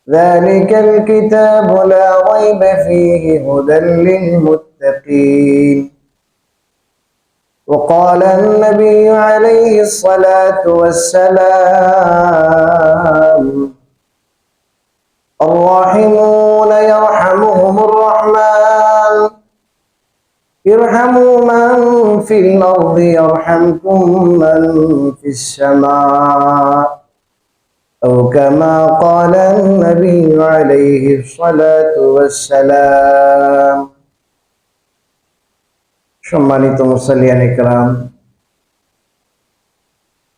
ذلك الكتاب لا ريب فيه هدى للمتقين وقال النبي عليه الصلاة والسلام الراحمون يرحمهم الرحمن ارحموا من في الأرض يرحمكم من في السماء أو كما قال النبي عليه الصلاة والسلام সম্মানিত মুসল্লিয়ান ইকরাম,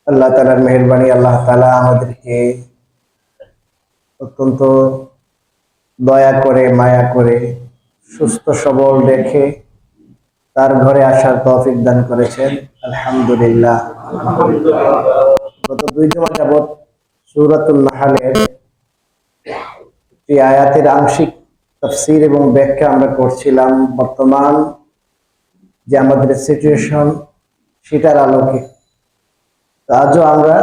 আল্লাহ তাআলার মেহেরবানি, আল্লাহ তাআলা আমাদেরকে অত্যন্ত দয়া করে মায়া করে সুস্থ সবল রেখে তার ঘরে আসার তৌফিক দান করেছেন। আলহামদুলিল্লাহ। গত 2 জুমা যাবত সূরাতুন নাহলের একটি আয়াতের আংশিক তাফসীর এবং ব্যাখ্যা আমরা করছিলাম। বর্তমান যে আমাদের সিচুয়েশন সেটার আলোকে আজও আমরা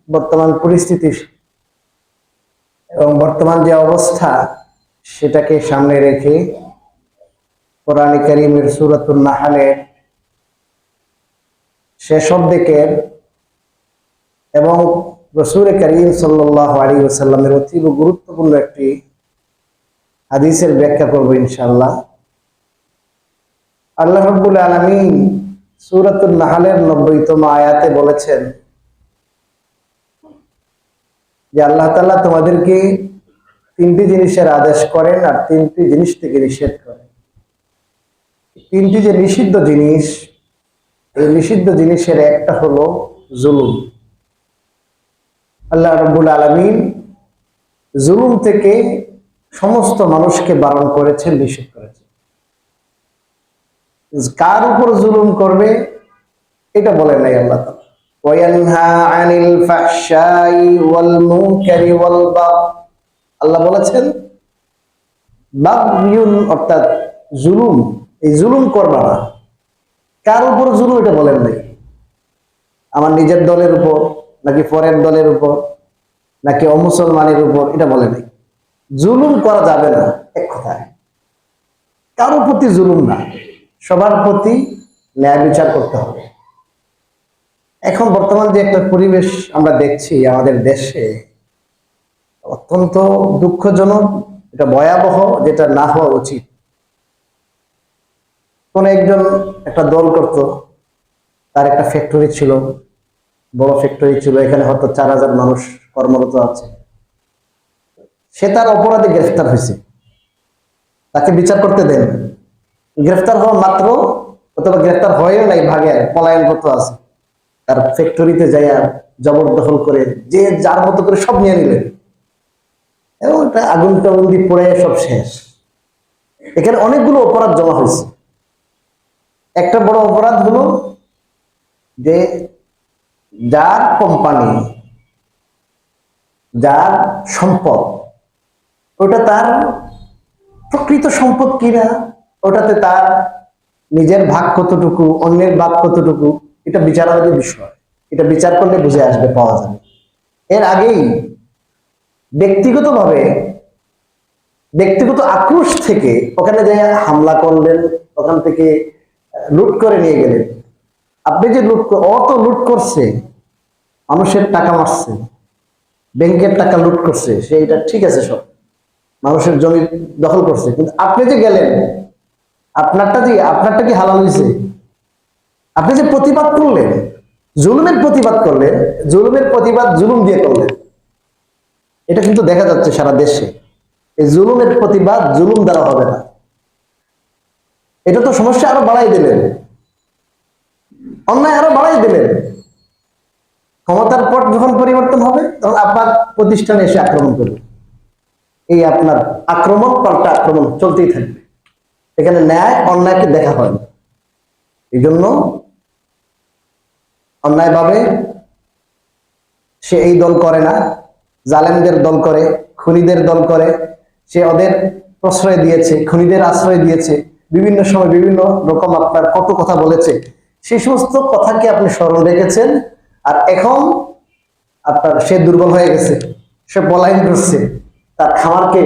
বর্তমান পরিস্থিতি এবং বর্তমান যে অবস্থা সেটাকে সামনে রেখে কোরআনে কারীমের সূরাতুন নাহলের শেষ দিকের এবং রাসূল কারীম সাল্লাল্লাহু আলাইহি ওয়াসাল্লামের অতীব গুরুত্বপূর্ণ একটি হাদিসের ব্যাখ্যা করব ইনশাআল্লাহ। আল্লাহ রাব্বুল আলামিন সূরাতুন নাহলের 90তম আয়াতে বলেছেন যে আল্লাহ তাআলা তোমাদেরকে 3টি জিনিসের আদেশ করেন আর 3টি জিনিস থেকে নিষেধ করেন। 3টি যে নিষিদ্ধ জিনিস, এই নিষিদ্ধ জিনিসের একটা হলো জুলুম। আল্লাহ রাব্বুল আলামিন জুলুম থেকে সমস্ত মানুষকে বারণ করেছেন, নিষেধ করেছেন। কার উপর জুলুম করবে এটা বলেন নাই আল্লাহ তাআলা। ওয়ায়ানহা আনিল ফাহশাই ওয়াল মুনকারি ওয়াল বাগ, আল্লাহ বলেছেন বাগয়ুন অর্থাৎ জুলুম, এই জুলুম করবা না। কার উপর জুলুম এটা বলেন নাই। আমার নিজের দলের উপর নাকি পরের দলের উপর নাকি অমুসলমানের উপর এটা বলে নাই। জুলুম করা যাবে না, এক কথায় কারোর প্রতি জুলুম না, সবার প্রতি ন্যায় বিচার করতে হবে। এখন বর্তমান যে একটা পরিবেশ আমরা দেখছি আমাদের দেশে, অত্যন্ত দুঃখজনক, এটা ভয়াবহ, যেটা না হওয়া উচিত। কোন একজন একটা দল করত, তার একটা ফ্যাক্টরি ছিল, বড় ফ্যাক্টরি ছিল, এখানে হয়তো 4000 মানুষ কর্মরত আছে। সে তার অপরাধে গ্রেফতার হয়েছে, তাকে বিচার করতে দেন। গ্রেফতার হওয়া মাত্র, অথবা গ্রেফতার হয়েও নাই, ভাগে পলায়ন করতে আছে, তার ফ্যাক্টরিতে যাইয়া জবরদখল করে যে যার মতো করে সব নিয়ে নিলেন এবং এটা আগুন টাগুন দিয়ে পড়ে সব শেষ। এখানে অনেকগুলো অপরাধ জমা হয়েছে। একটা বড় অপরাধ হলো যে যার কোম্পানি, যার সম্পদ, ওটা তার প্রকৃত সম্পদ কিনা, ওটাতে তার নিজের ভাগ কতটুকু, অন্যের ভাগ কতটুকু, এটা বিচারাধীন বিষয়। এটা বিচার করলে বুঝে আসবে, পাওয়া যাবে। এর আগেই ব্যক্তিগতভাবে, ব্যক্তিগত আক্রোশ থেকে ওখানে যে হামলা করলেন, ওখান থেকে লুট করে নিয়ে গেলেন। আপনি যে অত লুট করছে, মানুষের টাকা মারছে, ব্যাংকের টাকা লুট করছে, সেইটা ঠিক আছে, সব মানুষের জমি দখল করছে, কিন্তু আপনি যে গেলেন, আপনারটা কি হালাল হয়েছে? আপনি যে প্রতিবাদ করলেন, জুলুমের প্রতিবাদ করলেন, জুলুমের প্রতিবাদ জুলুম দিয়ে করলেন, এটা কিন্তু দেখা যাচ্ছে সারা দেশে। এই জুলুমের প্রতিবাদ জুলুম দ্বারা হবে না, এটা তো সমস্যা আরো বাড়াই দিলেন, অন্যায় আরো বাড়াই দিলেন। ক্ষমতার পর যখন পরিবর্তন হবে, তখন আপনার প্রতিষ্ঠানে এসে আক্রমণ করবে। এই আপনার আক্রমণ পাল্টা আক্রমণ চলতেই থাকবে। এখানে ন্যায় অন্যায়কে দেখা হয় না। এই জন্য অন্যায়ভাবে সে এই দল করে না, জালেমদের দল করে, খুনিদের দল করে। সে ওদের প্রশ্রয় দিয়েছে, খুনিদের আশ্রয় দিয়েছে, বিভিন্ন সময় বিভিন্ন রকম আপনার কত কথা বলেছে। সেই সমস্ত কথাকে আপনি স্মরণ রেখেছেন, আর এখন আপনার সে দুর্বল হয়ে গেছে, সে পলায়ন করছে, তার খামারকে,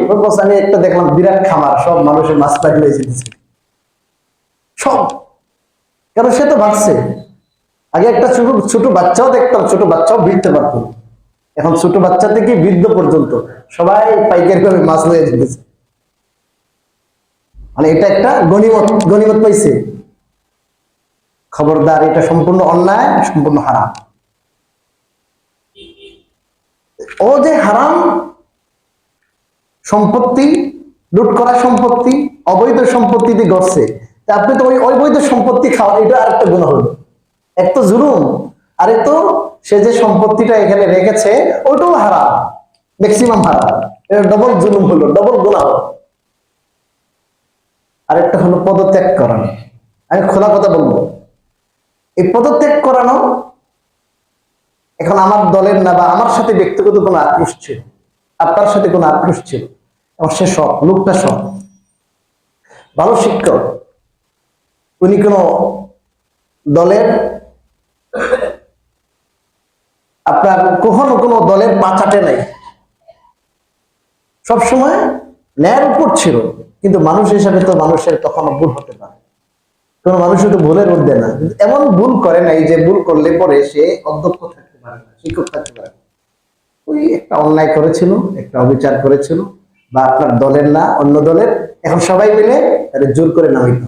আমি একটা দেখলাম বিরাট খামার, সব মানুষের মাছ পাই হয়ে যেতেছে সব। কেন? সে তো ভাবছে, আগে একটা ছোট ছোট বাচ্চাও দেখতাম, ছোট বাচ্চাও ভিড়তে পারতো, এখন ছোট বাচ্চা থেকে বৃদ্ধ পর্যন্ত সবাই পাইকারি করে মাছ লয়ে যেতেছে। মানে এটা একটা গনিমত, গনিমত পাইছে। খবরদার, এটা সম্পূর্ণ অন্যায়, সম্পূর্ণ হারাম। ও যে হারাম সম্পত্তি, লুট করা সম্পত্তি, অবৈধ সম্পত্তি দিয়ে গড়ছে, আপনি তো ওই অবৈধ সম্পত্তি খাওয়া, এটা আরেকটা গুনাহ হলো। এক তো জুলুম, আরে তো সে যে সম্পত্তিটা এখানে রেখেছে ওটাও হারাম, ম্যাক্সিমাম হারাম। এটা ডবল জুলুম হলো, ডবল গুনাহ হলো। আরেকটা হলো পদত্যাগ করানো। আমি খোলা কথা বলবো, এই পদত্যাগ করানো এখন আমার দলের না, বা আমার সাথে ব্যক্তিগত কোনো আক্রোশ ছিল, আপনার সাথে কোনো আক্রোশ ছিল, এবং সে সৎ, লোকটা সৎ, ভালো শিক্ষক, উনি কোনো দলের, আপনার কখনো কোনো দলের পা চাটে নাই, সবসময় ন্যায়ের উপর ছিল। কিন্তু মানুষ হিসাবে তো মানুষের কখনো ভুল হতে পারে, কোন মানুষের তো ভুলের মধ্যে না, এমন ভুল করে নাই যে ভুল করলে পরে সে অধ্যক্ষ থাকতে পারে না, শিক্ষক থাকতে পারে না। ওই একটা অন্যায় করেছিল, একটা অবিচার করেছিল, বা আপনার দলের না অন্য দলের, এখন সবাই মিলে তাদের জোর করে নামিত।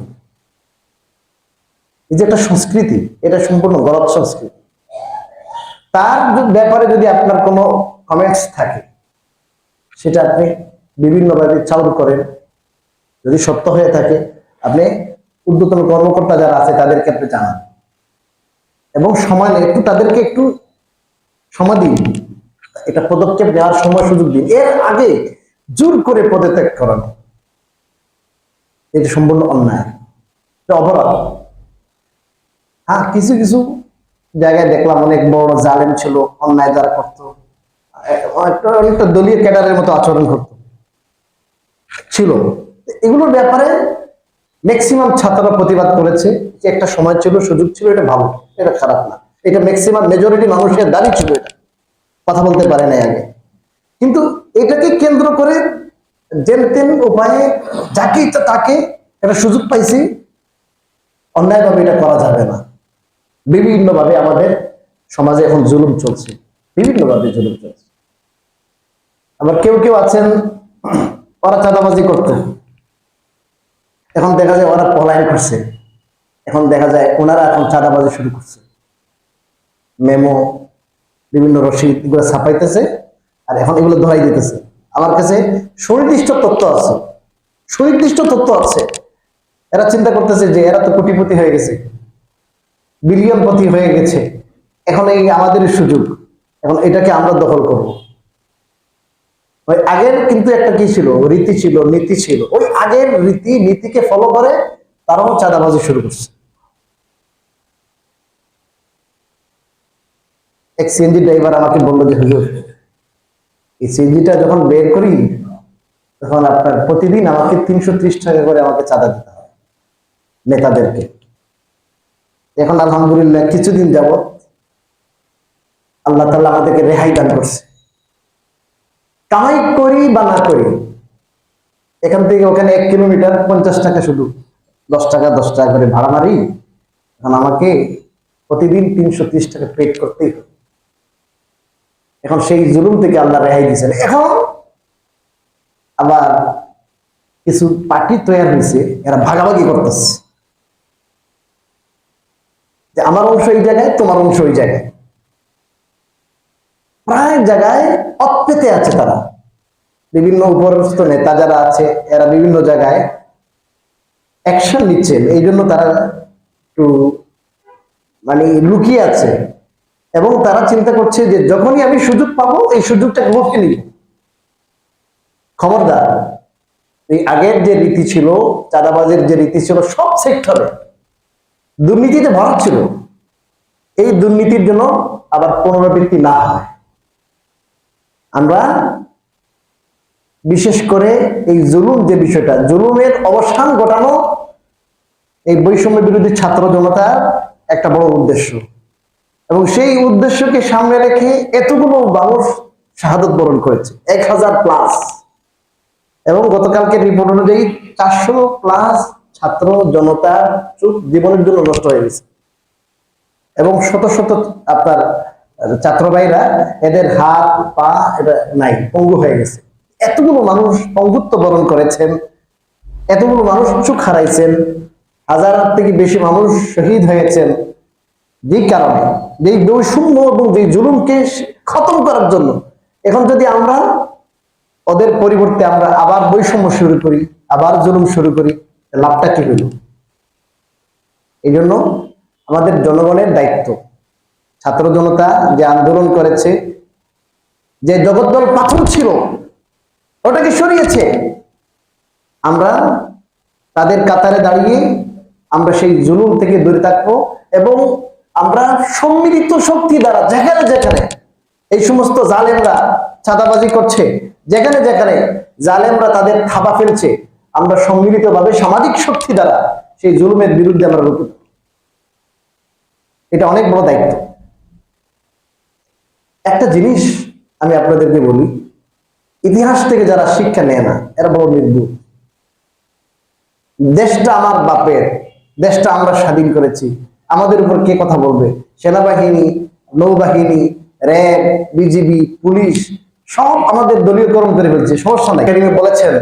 এই যে একটা সংস্কৃতি, এটা সম্পূর্ণ গলত সংস্কৃতি। তার ব্যাপারে যদি আপনার কোনো কমেন্টস থাকে, সেটা আপনি বিভিন্নভাবে চালু করেন। যদি সত্য হয়ে থাকে, আপনি ঊর্ধ্বতন কর্মকর্তা যারা আছে তাদেরকে আপনি জানান, এবং সময় একটু তাদেরকে একটু সময় দিন, এটা পদক্ষেপ নেওয়ার সময় সুযোগ দিন। এর আগে জোর করে পদত্যাগ করানো, এটা সম্পূর্ণ অন্যায়, এটা অপরাধ। হ্যাঁ, কিছু কিছু জায়গায় দেখলাম অনেক বড় জালেম ছিল, অন্যায় যারা করতো, অনেকটা দলীয় ক্যাডারের মতো আচরণ করত ছিল। এগুলোর ব্যাপারে ম্যাক্সিমাম ছাত্ররা প্রতিবাদ করেছে, যে একটা সময় ছিল, সুযোগ ছিল, এটা ভালো, এটা খারাপ না, এটা ম্যাক্সিমাম মেজরিটি মানুষের দাবি ছিল, এটা কথা বলতে পারে নাই আগে। কিন্তু এটাকে কেন্দ্র করে যেন তেন উপায়ে যাকে ইচ্ছা তাকে একটা সুযোগ পাইছি, অন্যায়ভাবে এটা করা যাবে না। বিভিন্নভাবে আমাদের সমাজে এখন জুলুম চলছে, বিভিন্নভাবে জুলুম চলছে। আবার কেউ কেউ আছেন, ওরা চাঁদাবাজি করতে, এখন দেখা যায় ওরা পলায়ন করছে, এখন দেখা যায় ওনারা এখন চাঁদাবাজি শুরু করছে, মেমো, বিভিন্ন রসিদ এগুলো ছাপাইতেছে, আর এখন এগুলো ধরাই দিতেছে। আমার কাছে সুনির্দিষ্ট তথ্য আছে, সুনির্দিষ্ট তথ্য আছে। এরা চিন্তা করতেছে যে এরা তো কোটিপতি হয়ে গেছে, বিলিয়নপতি হয়ে গেছে, এখন এই আমাদের সুযোগ, এখন এটাকে আমরা দখল করব। ওই আগের কিন্তু একটা কি ছিল, রীতি ছিল, নীতি ছিল, ওই আগের রীতি নীতিকে ফলো করে তারাও চাঁদাবাজি শুরু করছে। এক সিএনজি ড্রাইভার আমাকে বললো যে হুজুর, এই সিএনজিটা যখন বের করি তখন আপনার প্রতিদিন আমাকে 330 টাকা করে আমাকে চাঁদা দিতে হয় নেতাদেরকে। এখন আলহামদুলিল্লাহ কিছুদিন যাবত আল্লাহ তাআলা আমাদেরকে রেহাই দান করছে। কামাই করি বা না করি, এখান থেকে ওখানে 1 কিলোমিটার 50 টাকা, শুধু 10 টাকা 10 টাকা করে ভাড়া মারি, এখন আমাকে প্রতিদিন 330 টাকা পে করতেই হবে। এখন সেই জুলুম থেকে আল্লাহ রেহাই দিয়েছেন। এখন আবার কিছু পার্টি তৈরি হয়েছে, এরা ভাগাভাগি করতেছে, যে আমার অংশ এই জায়গায়, তোমার অংশ ওই জায়গায়। প্রায় জায়গায় অপ্রেতে আছে তারা, বিভিন্ন উপরস্থ নেতা যারা আছে, এরা বিভিন্ন জায়গায় অ্যাকশন নিচ্ছেন, এই জন্য তারা একটু মানে লুকিয়ে আছে, এবং তারা চিন্তা করছে যে যখনই আমি সুযোগ পাবো এই সুযোগটা লুফে নিব। খবরদার, এই আগের যে রীতি ছিল, চাঁদাবাজের যে রীতি ছিল, সব সেক্টরে দুর্নীতিতে ভরা ছিল, এই দুর্নীতির জন্য আবার পুনরাবৃত্তি না হয়। আমরা বিশেষ করে এই জুলুম যে বিষয়টা, জুলুমের অবসান ঘটানো এই বৈষম্য বিরোধী ছাত্র জনতার একটা বড় উদ্দেশ্য, এবং সেই উদ্দেশ্যকে সামনে রেখে এতগুলো মানুষ শাহাদত বরণ করেছে, 1000+। এবং গতকালকে রিপোর্ট অনুযায়ী 400+ ছাত্র জনতা জীবনের জন্য নষ্ট হয়ে গেছে, এবং শত শত আপনার ছাত্র ভাইরা এদের হাত পা এটা নাই, পঙ্গু হয়ে গেছে। এতগুলো মানুষ পঙ্গুত্ব বরণ করেছেন, এতগুলো মানুষ চোখ হারাইছেন, হাজার থেকে বেশি মানুষ শহীদ হয়েছেন, যেই কারণে যেই বৈষম্য এবং যেই জুলুমকে খতম করার জন্য। এখন যদি আমরা ওদের পরিবর্তে আমরা আবার বৈষম্য শুরু করি, আবার জুলুম শুরু করি, লাভটা কি হইল? এই জন্য আমাদের জনগণের দায়িত্ব, ছাত্র জনতা যে আন্দোলন করেছে, যে জগদ্দল পাথর ছিল ওটাকে সরিয়েছে, আমরা তাদের কাতারে দাঁড়িয়ে আমরা সেই জুলুম থেকে দূরে থাকবো, এবং আমরা সম্মিলিত শক্তি দ্বারা যেখানে যেখানে এই সমস্ত জালেমরা চাঁদাবাজি করছে, যেখানে যেখানে জালেমরা তাদের থাবা ফেলছে, আমরা সম্মিলিতভাবে সামাজিক শক্তি দ্বারা সেই জুলুমের বিরুদ্ধে আমরা রুখে দেব। এটা অনেক বড় দায়িত্ব। একটা জিনিস আমি আপনাদেরকে বলি, ইতিহাস থেকে যারা শিক্ষা নেয় না এরা বড় নির্দোষ। দেশটা আমার বাপের, দেশটা আমরা স্বাধীন করেছি, আমাদের উপর কে কথা বলবে? সেনাবাহিনী, নৌবাহিনী, র্যাব, বিজিবি, পুলিশ সব আমাদের দলীয়করণ করে ফেলছে, সমস্যা নাই। কারিমে বলেছেন,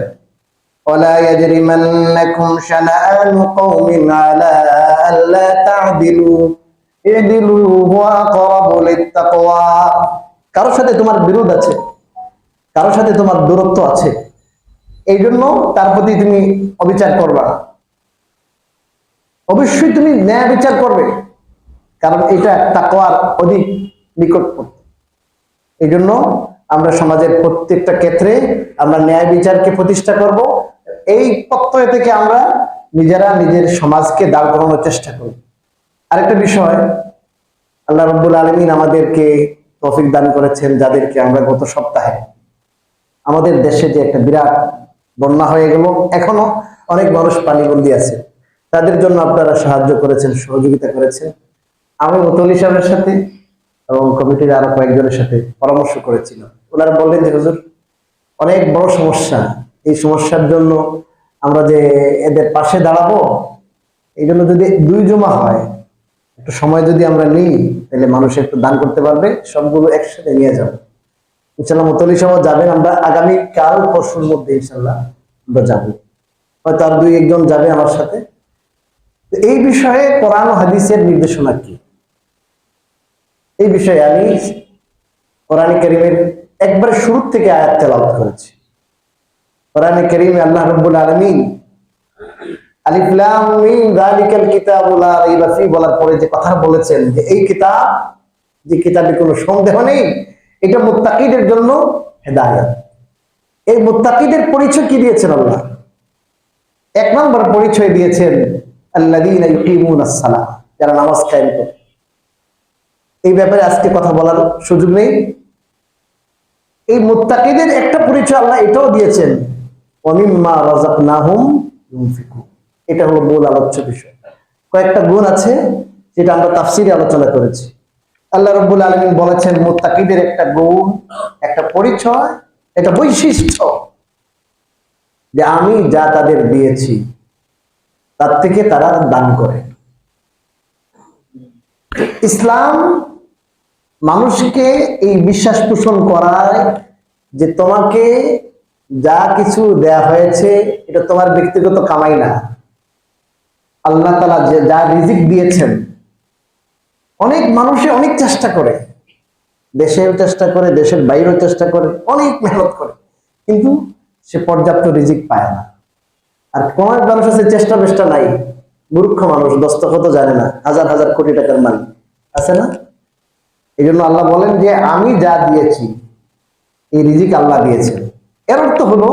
ওয়ালা ইয়াজরিমান্নাকুম শানাআনু কওমিন আলা আল্লা তা'দিলু ইদিলু হুয়া আকরাবু লিত্তাকওয়া। কারোর সাথে তোমার বিরোধ আছে, কারোর সাথে তোমার দূরত্ব আছে, এই জন্য তার প্রতি তুমি অবিচার করবা না, অবশ্যই তুমি ন্যায় বিচার করবে, কারণ এটা তাকওয়ার অধিক নিকটবর্তী। এই জন্য আমরা সমাজের প্রত্যেকটা ক্ষেত্রে আমরা ন্যায় বিচারকে প্রতিষ্ঠা করব। এই প্রত্যয় থেকে আমরা নিজেরা নিজের সমাজকে দাঁড় করানোর চেষ্টা করি। আরেকটা বিষয়, আল্লাহ রাব্বুল আলামিন আমাদেরকে তৌফিক দান করেছেন, যাদেরকে আমরা গত সপ্তাহে আমাদের দেশে যে একটা বিরাট বন্যা হয়ে গেল, এখনো অনেক মানুষ পানিবন্দী আছে, তাদের জন্য আপনারা সাহায্য করেছেন, সহযোগিতা করেছেন। আমি মুতলি সাহেবের সাথে এবং কমিটির আরো কয়েকজনের সাথে পরামর্শ করেছিলাম। ওনারা বললেন যে হুজুর, অনেক বড় সমস্যা, এই সমস্যার জন্য আমরা যে এদের পাশে দাঁড়াবো, এই জন্য যদি 2 জমা হয়, একটু সময় যদি আমরা নিই, তাহলে মানুষ একটু দান করতে পারবে, সবগুলো একসাথে নিয়ে যাবো। ইনশাল্লাহ মুতলি সাহেব যাবেন, আমরা আগামী কাল পরশুর মধ্যে ইনশাল্লাহ আমরা যাবো, হয়তো আর 2-1 জন যাবে আমার সাথে। এই বিষয়ে কোরআন ও হাদিসের নির্দেশনা কি, এই বিষয়ে আমি কোরআনে কারীমের একবারে শুরু থেকে আয়াত তেলাওয়াত করেছি। কোরআনে কারীমে আল্লাহ রাব্বুল আলামিন আলিফ লাম মিম যালিকাল কিতাবু লা রাইবা ফি বলার পরে যে কথা বলেছেন, যে এই কিতাব, যে কিতাবে কোনো সন্দেহ নেই, এটা মুত্তাকিদের জন্য হেদায়েত। এই মুত্তাকিদের পরিচয় কি দিয়েছেন আল্লাহ? 1 নম্বর পরিচয় দিয়েছেন আল্লাযীনা ইউকিমুনাস সালাহ, যারা নামাজ কায়েম করে। এই ব্যাপারে আজকে কথা বলার সুযোগ নেই। এই মুত্তাকিদের একটা পরিচয় আল্লাহ এটাও দিয়েছেন, ওয়া মিম্মা রাযাকনাহুম ইউনফিকুন। এটা হলো মূল আলোচ্য বিষয়। কয়েকটা গুণ আছে যেটা আমরা তাফসীরে আলোচনা করেছি। আল্লাহ রাব্বুল আলামিন বলেছেন মুত্তাকিদের একটা গুণ, একটা পরিচয়, একটা বৈশিষ্ট্য, যে আমি যা তাদের দিয়েছি তার থেকে তারা দান করে। ইসলাম মানুষকে এই বিশ্বাস পোষণ করায় যে তোমাকে যা কিছু দেয়া হয়েছে এটা তোমার ব্যক্তিগত কামাই না, আল্লাহ তাআলা যে যা রিজিক দিয়েছেন। অনেক মানুষে অনেক চেষ্টা করে, দেশেও চেষ্টা করে, দেশের বাইরেও চেষ্টা করে, অনেক মেহনত করে, কিন্তু সে পর্যাপ্ত রিজিক পায় না। আর কোন মানুষ আছে চেষ্টা বেষ্টা নাই, মূর্খ মানুষ, দস্তখত জানে না, হাজার হাজার কোটি টাকার মালিক আছে না? এই জন্য আল্লাহ বলেন যে আমি যা দিয়েছি, এই রিজিক আল্লাহ দিয়েছেন। এর অর্থ হলো,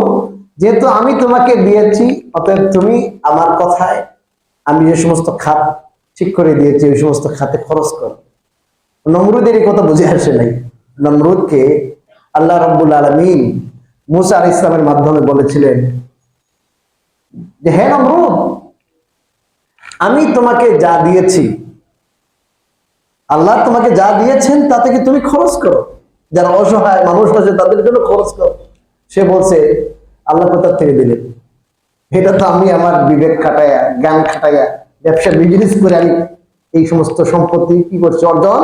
যেহেতু আমি তোমাকে দিয়েছি, অতএব তুমি আমার কথায় আমি যে সমস্ত খাত ঠিক করে দিয়েছি ওই সমস্ত খাতে খরচ করো। নমরুদের এই কথা বুঝে আসে নাই। নমরুদকে আল্লাহ রাব্বুল আলামিন মুসা আলাইহিস সালামের মাধ্যমে বলেছিলেন যে হে নমরুদ, আমি তোমাকে যা দিয়েছি, আল্লাহ তোমাকে যা দিয়েছেন তা থেকে তুমি খরচ করো, যারা অসহায় মানুষ আছে তাদের জন্য খরচ করো। সে বলছে আল্লাহ কোথা থেকে দিলেন? এটা তো আমি আমার বিবেক খাটাইয়া, জ্ঞান খাটাইয়া, ব্যবসা বিজনেস করে আমি এই সমস্ত সম্পত্তি কি করছি, অর্জন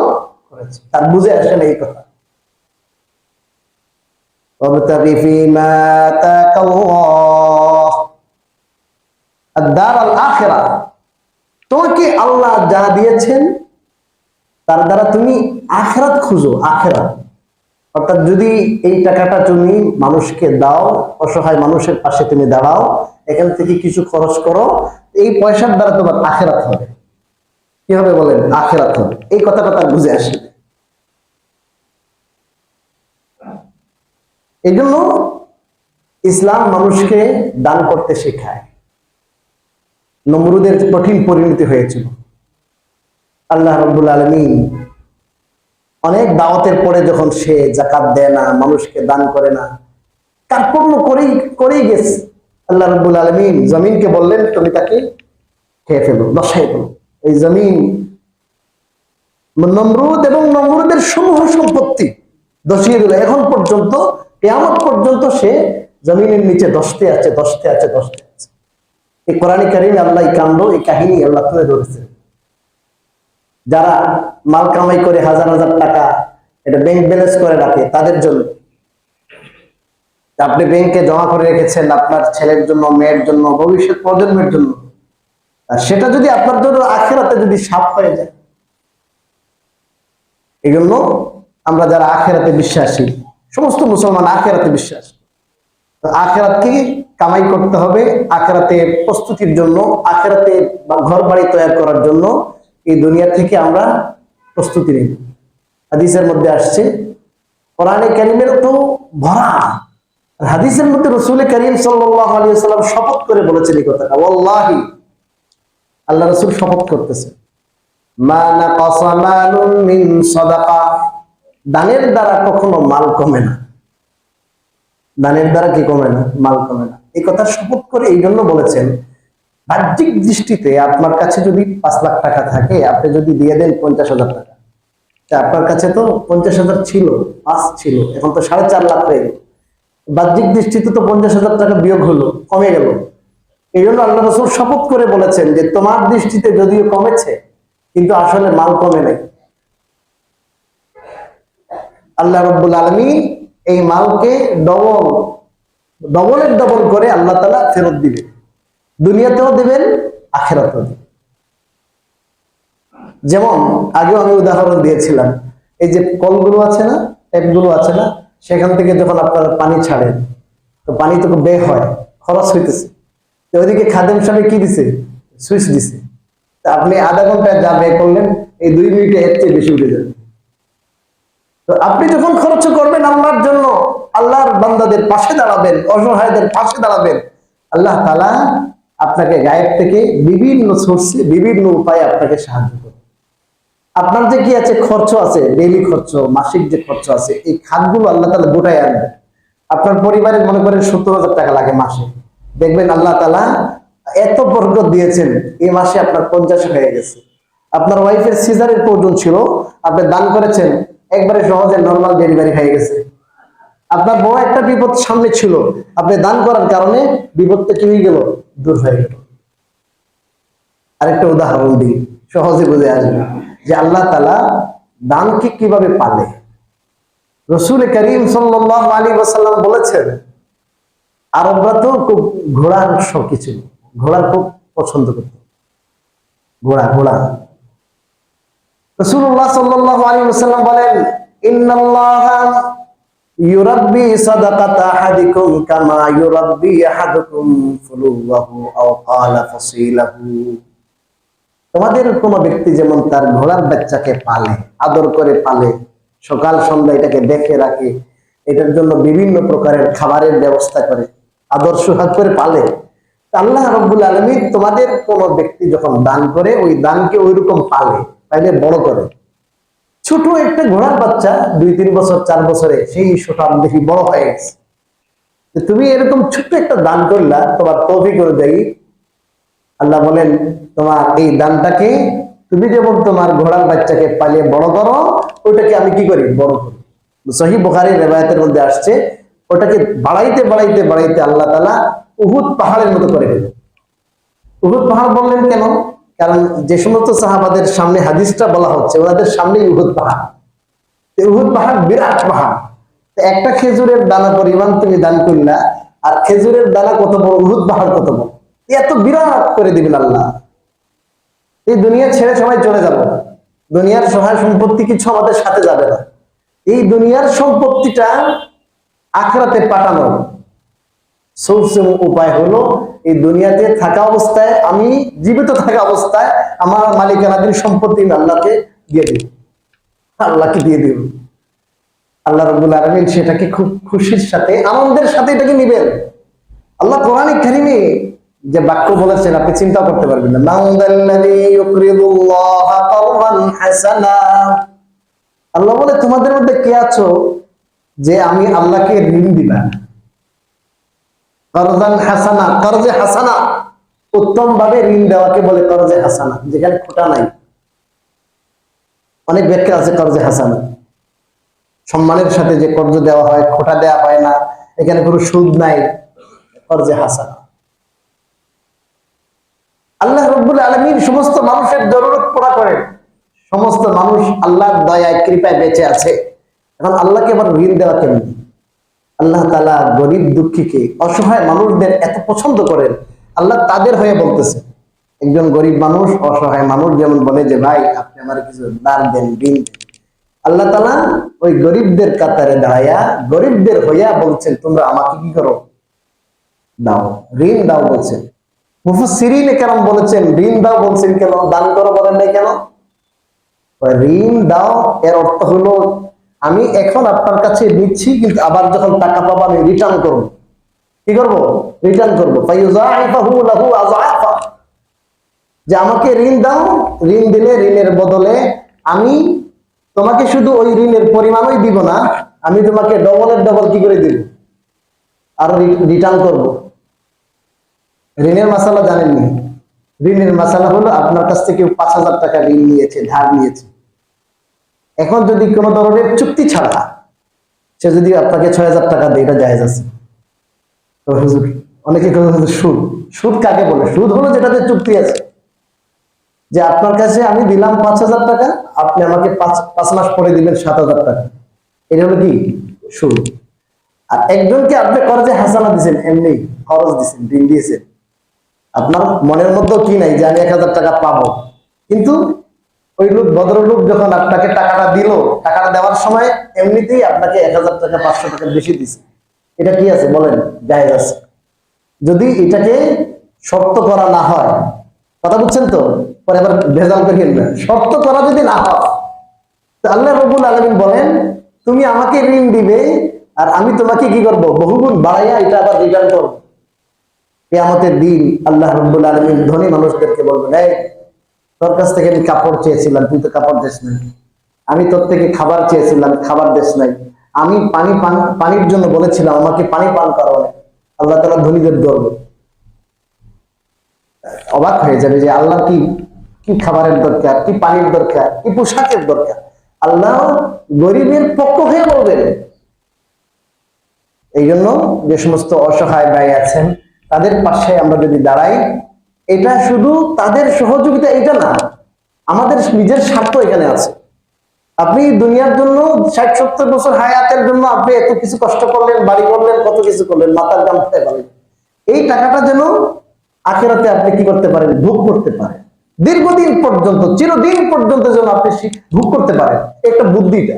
করেছি। তার বুঝে আসে না এই কথা। وابتغ فيما آتاك الله الدار الآخرة, তোমাকে আল্লাহ যা দিয়েছেন তার দ্বারা তুমি আখিরাত খুঁজো, আখিরাত। অর্থাৎ যদি এই টাকাটা তুমি মানুষকে দাও, অসহায় মানুষের পাশে তুমি দাঁড়াও, এখান থেকে কিছু খরচ করো, এই পয়সার দ্বারা তোমার আখিরাত হবে। কি হবে বলেন? আখিরাত হবে। এই কথাটা তার বুঝে আসে। এই জন্য ইসলাম মানুষকে দান করতে শেখায়। নমরুদের কঠিন পরিণতি হয়েছিল। আল্লাহ রাব্বুল আলামিন অনেক দাওয়াতের পরে যখন সে যাকাত দেয় না, মানুষকে দান করে না, কার্পণ্য করেই গেছে, আল্লাহ রাব্বুল আলামিন জমিনকে বললেন তুমি তাকে খেয়ে ফেলো, দশাই ফেলো। এই জমিন নমরুদ এবং নমরুদের সমূহ সম্পত্তি দশিয়ে দিল। এখন পর্যন্ত, কিয়ামত পর্যন্ত সে জমিনের নিচে দশতে আছে। এই কোরআনে কারিমে আল্লাহ এই কাণ্ড, এই কাহিনী আল্লাহ তুলে ধরেছে। যারা মাল কামাই করে হাজার হাজার টাকা এটা ব্যাংক ব্যালেন্স করে রাখে, তাদের জন্য। আপনি ব্যাংকে জমা করে রেখেছেন আপনার ছেলের জন্য, মেয়ের জন্য, ভবিষ্যৎ প্রজন্মের জন্য, আর সেটা যদি আপনার জন্য আখিরাতে যদি সাফ হয়ে যায়। এই জন্য আমরা যারা আখিরাতে বিশ্বাসী, সমস্ত মুসলমান আখিরাতে বিশ্বাসী, তো আখিরাতকে কামাই করতে হবে, আখিরাতে প্রস্তুতির জন্য, আখিরাতে ঘর বাড়ি তৈরি করার জন্য এই দুনিয়া থেকে আমরা প্রস্তুতি নিই। হাদিসের মধ্যে আসছে, কোরআনে কারীমের তো ভরা, হাদিসের মধ্যে রাসূল করিম সাল্লাল্লাহু আলাইহি ওয়াসাল্লাম শপথ করে বলেছেন এই কথাটা। ওয়াল্লাহি, আল্লাহ রাসূল শপথ করতেছে, মা নাকাসা মালুন মিন সাদাকা, দানের দ্বারা কখনো মাল কমে না। দানের দ্বারা কি কমে না? মাল কমে না। এই কথা শপথ করে এই জন্য বলেছেন, বাহ্যিক দৃষ্টিতে আপনার কাছে যদি 5 লাখ টাকা থাকে, আপনি যদি দিয়ে দেন 50,000 টাকা, আপনার কাছে তো 50,000 ছিল, 5 ছিল, এখন তো 4.5 লাখ হয়ে গেল। বাহ্যিক দৃষ্টিতে তো 50,000 টাকা বিয়োগ হলো, কমে গেল। এই জন্য আল্লাহ রাসূল শপথ করে বলেছেন যে তোমার দৃষ্টিতে যদিও কমেছে, কিন্তু আসলে মাল কমে নাই। আল্লাহ রাব্বুল আলামিন এই মালকে ডবলের ডবল করে আল্লাহ তাআলা ফেরত দিবেন, দুনিয়াতেও দিবেন, আখিরাতেও দিবেন। যেমন আগেও আমি উদাহরণ দিয়েছিলাম, এই যে কলগুলো আছে না, ট্যাপগুলো আছে না, সেখান থেকে যখন আপনারা পানি ছাড়েন, তো পানি তো বের হয়, খরচ হইতেছে, তো ওইদিকে খাদেম সাহেব কি দিছে? সুইচ দিছে। তা আপনি আধা ঘন্টায় যা ব্যয় করলেন, এই 2 মিনিটে এর চেয়ে বেশি উঠে যাবে। তো আপনি যখন খরচ করবেন আল্লাহর জন্য, আল্লাহর বান্দাদের পাশে দাঁড়াবেন, অসহায়দের পাশে দাঁড়াবেন, আল্লাহ তাআলা আপনাকে গায়েব থেকে বিভিন্ন সোর্সে, বিভিন্ন উপায়ে আপনাকে সাহায্য করবে। আপনার যে কি আছে, খরচ আছে, ডেইলি খরচ, মাসিক যে খরচ আছে, এই খাতগুলো আল্লাহ তাআলা গোটায় আনবে। আপনার পরিবারের মনে করেন 70,000 টাকা লাগে মাসে, দেখবেন আল্লাহ তাআলা এত বরকত দিয়েছেন, এই মাসে আপনার 50 হয়ে গেছে। আপনার ওয়াইফের সিজারের প্রয়োজন ছিল, আপনি দান করেছেন, একবারে সহজে নরমাল ডেলিভারি হয়ে গেছে। আপনার বড় একটা বিপদ সামনে ছিল, আপনি দান করার কারণে বিপদটা কি হয়ে গেল? দূর হয়ে গেল। আরেকটা উদাহরণ দিই, সহজে বুঝে আসবে যে আল্লাহ তাআলা দানকে কিভাবে পালে। রাসূল করিম সাল্লাল্লাহু আলাইহি ওয়াসাল্লাম বলেছেন, আরবরা তো খুব ঘোড়ার শৌকি ছিল, ঘোড়া খুব পছন্দ করত, ঘোড়া। রাসূলুল্লাহ সাল্লাল্লাহু আলাইহি ওয়াসাল্লাম বলেন, ইন্নাল্লাহা ইউরাব্বি সাদাকাতা আহাদিকুম কামা ইউরাব্বি আহাদুকুম ফুলুহু আও ক্বালা ফাসিলাহু, তোমাদের কোন ব্যক্তি যেমন তার ঘোড়ার বাচ্চাকে পালে, আদর করে পালে, সকাল সন্ধ্যা এটাকে দেখে রাখে, এটার জন্য বিভিন্ন প্রকারের খাবারের ব্যবস্থা করে, আদর সোহাগ করে পালে, আল্লাহ রাব্বুল আলামিন তোমাদের কোন ব্যক্তি যখন দান করে, ওই দানকে ওইরকম পালে, তাইলে বড় করে। ছোট একটা ঘোড়ার বাচ্চা 2-3 বছর 4 বছরে সেই ছোটার দেখি বড় হয়ে গেছে। তুমি এরকম ছোট্ট একটা দান করলা, তোমার তৌফিক অনুযায়ী আল্লাহ বলেন তোমার এই দানটাকে তুমি যেমন তোমার ঘোড়ার বাচ্চাকে পালিয়ে বড় করো, ওইটাকে আমি কি করি? বড় করি। সহিহ বুখারীর রিওয়ায়াতের মধ্যে আসছে, ওটাকে বাড়াইতে বাড়াইতে বাড়াইতে আল্লাহ তাআলা উহুদ পাহাড়ের মতো করে দিলেন। উহুদ পাহাড় বললেন কেন? কারণ যে সমস্ত সাহাবাদের সামনে হাদিসটা বলা হচ্ছে ওনাদের সামনেই উহুদ পাহাড়। উহুদ পাহাড় বিরাট পাহাড়। একটা খেজুরের দানা পরিমাণ তুমি দান করলা, আর খেজুরের দানা কত বড়, উহুদ পাহাড় কত বড়, এত বিরাট করে দিবেন আল্লাহ। এই দুনিয়া ছেড়ে সবাই চলে যাব, দুনিয়ার সহায় সম্পত্তি কিছু আমাদের সাথে যাবে না। এই দুনিয়ার সম্পত্তিটা আখিরাতে পাঠানোর সোর্স উপায় হলো এই দুনিয়াতে থাকা অবস্থায়, আমি জীবিত থাকা অবস্থায় আমার মালিকানাধীন সম্পত্তি আমি আল্লাহকে দিয়ে দিব, আল্লাহকে দিয়ে দিব। আল্লাহ রাব্বুল আলামিন সেটাকে খুব খুশির সাথে আনন্দের সাথে এটাকে নিবেন। আল্লাহ কোরআনে কারিমে যে বাক্য বলেছেন আপনি চিন্তা করতে পারবেন না, মাউদাল্লাযী ইউকরিদুল্লাহা কারদান হাসানা। আল্লাহ বলে তোমাদের মধ্যে কে আছো যে আমি আল্লাহকে ঋণ দিবা, কারদান হাসানা, কর্জে হাসানা, উত্তম ভাবে ঋণ দেওয়াকে বলে কর্জে হাসানা, যেখানে খোটা নাই। অনেক ব্যাখ্যা আছে কর্জে হাসানা, সম্মানের সাথে যে কর্জ দেওয়া হয়, খোটা দেওয়া হয় না, এখানে কোনো সুদ নাই, কর্জে হাসানা। আল্লাহ রাব্বুল আলামিন সমস্ত মানুষের জরুরত পুরা করেন, সমস্ত মানুষ আল্লাহর দয়ায় কৃপায় বেঁচে আছে। এখন আল্লাহকে আবার ঋণ দেওয়া কেমন? আল্লাহ তাআলা গরিব দুঃখীকে অসহায় মানুষদের এত পছন্দ করেন, আল্লাহ তাদের হয়ে বলতেছে। একজন গরিব মানুষ, অসহায় মানুষ যেমন বলে যে ভাই আপনি আমার কিছু দান দেন, ঋণ দেন, আল্লাহ তাআলা ওই গরিবদের কাতারে দাঁড়াইয়া গরিবদের হইয়া বলছেন তোমরা আমাকে কি করো, দাও, ঋণ দাও বলছেন। মুফাসসিরিনে কেরাম বলেছেন ঋণ দাও বলছেন কেন, দান করো বলেন নাই কেন? ঋণ দাও এর অর্থ হলো আমি এখন আপনার কাছে নিচ্ছি, কিন্তু আবার যখন টাকা পাবো আমি রিটার্ন করব। কি করব? রিটার্ন করবো। ফায়ুযাইফাহু লাহু আযআফা, যে আমাকে ঋণ দাও, ঋণ দিলে ঋণের বদলে আমি তোমাকে শুধু ওই ঋণের পরিমাণই দিব না, আমি তোমাকে ডবলের ডবল কি করে দিব, আর রিটার্ন করব। ঋণের মাসালা জানেননি? ঋণের মাসালা হলো আপনার কাছ থেকে ৫,০০০ টাকা ঋণ নিয়েছে, ধার নিয়েছে। এখন যদি কোনো ধরনের চুক্তি ছাড়া সে যদি আপনাকে ৬,০০০ টাকা দেয়, এটা জায়েজ আছে? তো হুজুর অনেকে সুদ, সুদ কাকে বলে? সুদ হলো যেটাতে চুক্তি আছে, যে আপনার কাছে আমি দিলাম ৫,০০০ টাকা, আপনি আমাকে ৫ মাস পরে দিবেন ৭,০০০ টাকা, এটা হলো কি? সুদ। আর একজনকে আপনি কর্জে হাসানা দিয়েছেন, এমনি খরচ দিয়েছেন, ঋণ দিয়েছেন, আপনার মনের মধ্যেও কি নাই যে আমি ১,০০০ টাকা পাবো, কিন্তু ওই লোক, ভদ্রলোক যখন আপনাকে টাকাটা দিল, টাকাটা দেওয়ার সময় এমনিতেই আপনাকে ১,০০০ টাকা ৫০০ টাকা বেশি দিছে, এটা কি আছে বলেন? জায়েজ আছে। যদি এটাকে শর্ত করা না হয়, কথা বুঝছেন তো, পরে আবার ভেজাল করিয়েন না, শর্ত করা যদি না হয়, তো আল্লাহ রাব্বুল আলামিন বলেন তুমি আমাকে ঋণ দিবে আর আমি তোমাকে কি করব, বহুগুণ বাড়াইয়া এটা আবার রিটার্ন করব। কিয়ামতের দিন আল্লাহ রাব্বুল আলামিন ধনী মানুষদেরকে বলবেন, এই তোর কাছ থেকে আমি কাপড় চেয়েছিলাম, তুই তো কাপড় দিস নাই, আমি তোর থেকে খাবার চেয়েছিলাম, খাবার দিস নাই, আমি পানির জন্য বলেছিলাম, আমাকে পানি পান করাও নাই। আল্লাহ তাআলা ধনীদের ধরবে, অবাক হয়ে যাবে যে আল্লাহ কি কি খাবারের দরকার, কি পানির দরকার, কি পোশাকের দরকার, আল্লাহ গরিবের পক্ষ হয়ে বলবেন। এই জন্য যে সমস্ত অসহায় ভাই আছেন তাদের পাশে আমরা যদি দাঁড়াই, এটা শুধু তাদের সহযোগিতা এটা না, আমাদের নিজের স্বার্থ এখানে আছে। আপনি দুনিয়ার জন্য ৬০-৭০ বছর হায়াতের জন্য আপনি এত কিছু কষ্ট করলেন, বাড়ি করলেন, কত কিছু করলেন, মাথার গাম খেতে পারেন, এই টাকাটা যেন আখিরাতে আপনি কি করতে পারেন, ভোগ করতে পারেন, দীর্ঘদিন পর্যন্ত, চিরদিন পর্যন্ত যেন আপনি ভোগ করতে পারেন। একটা বুদ্ধিটা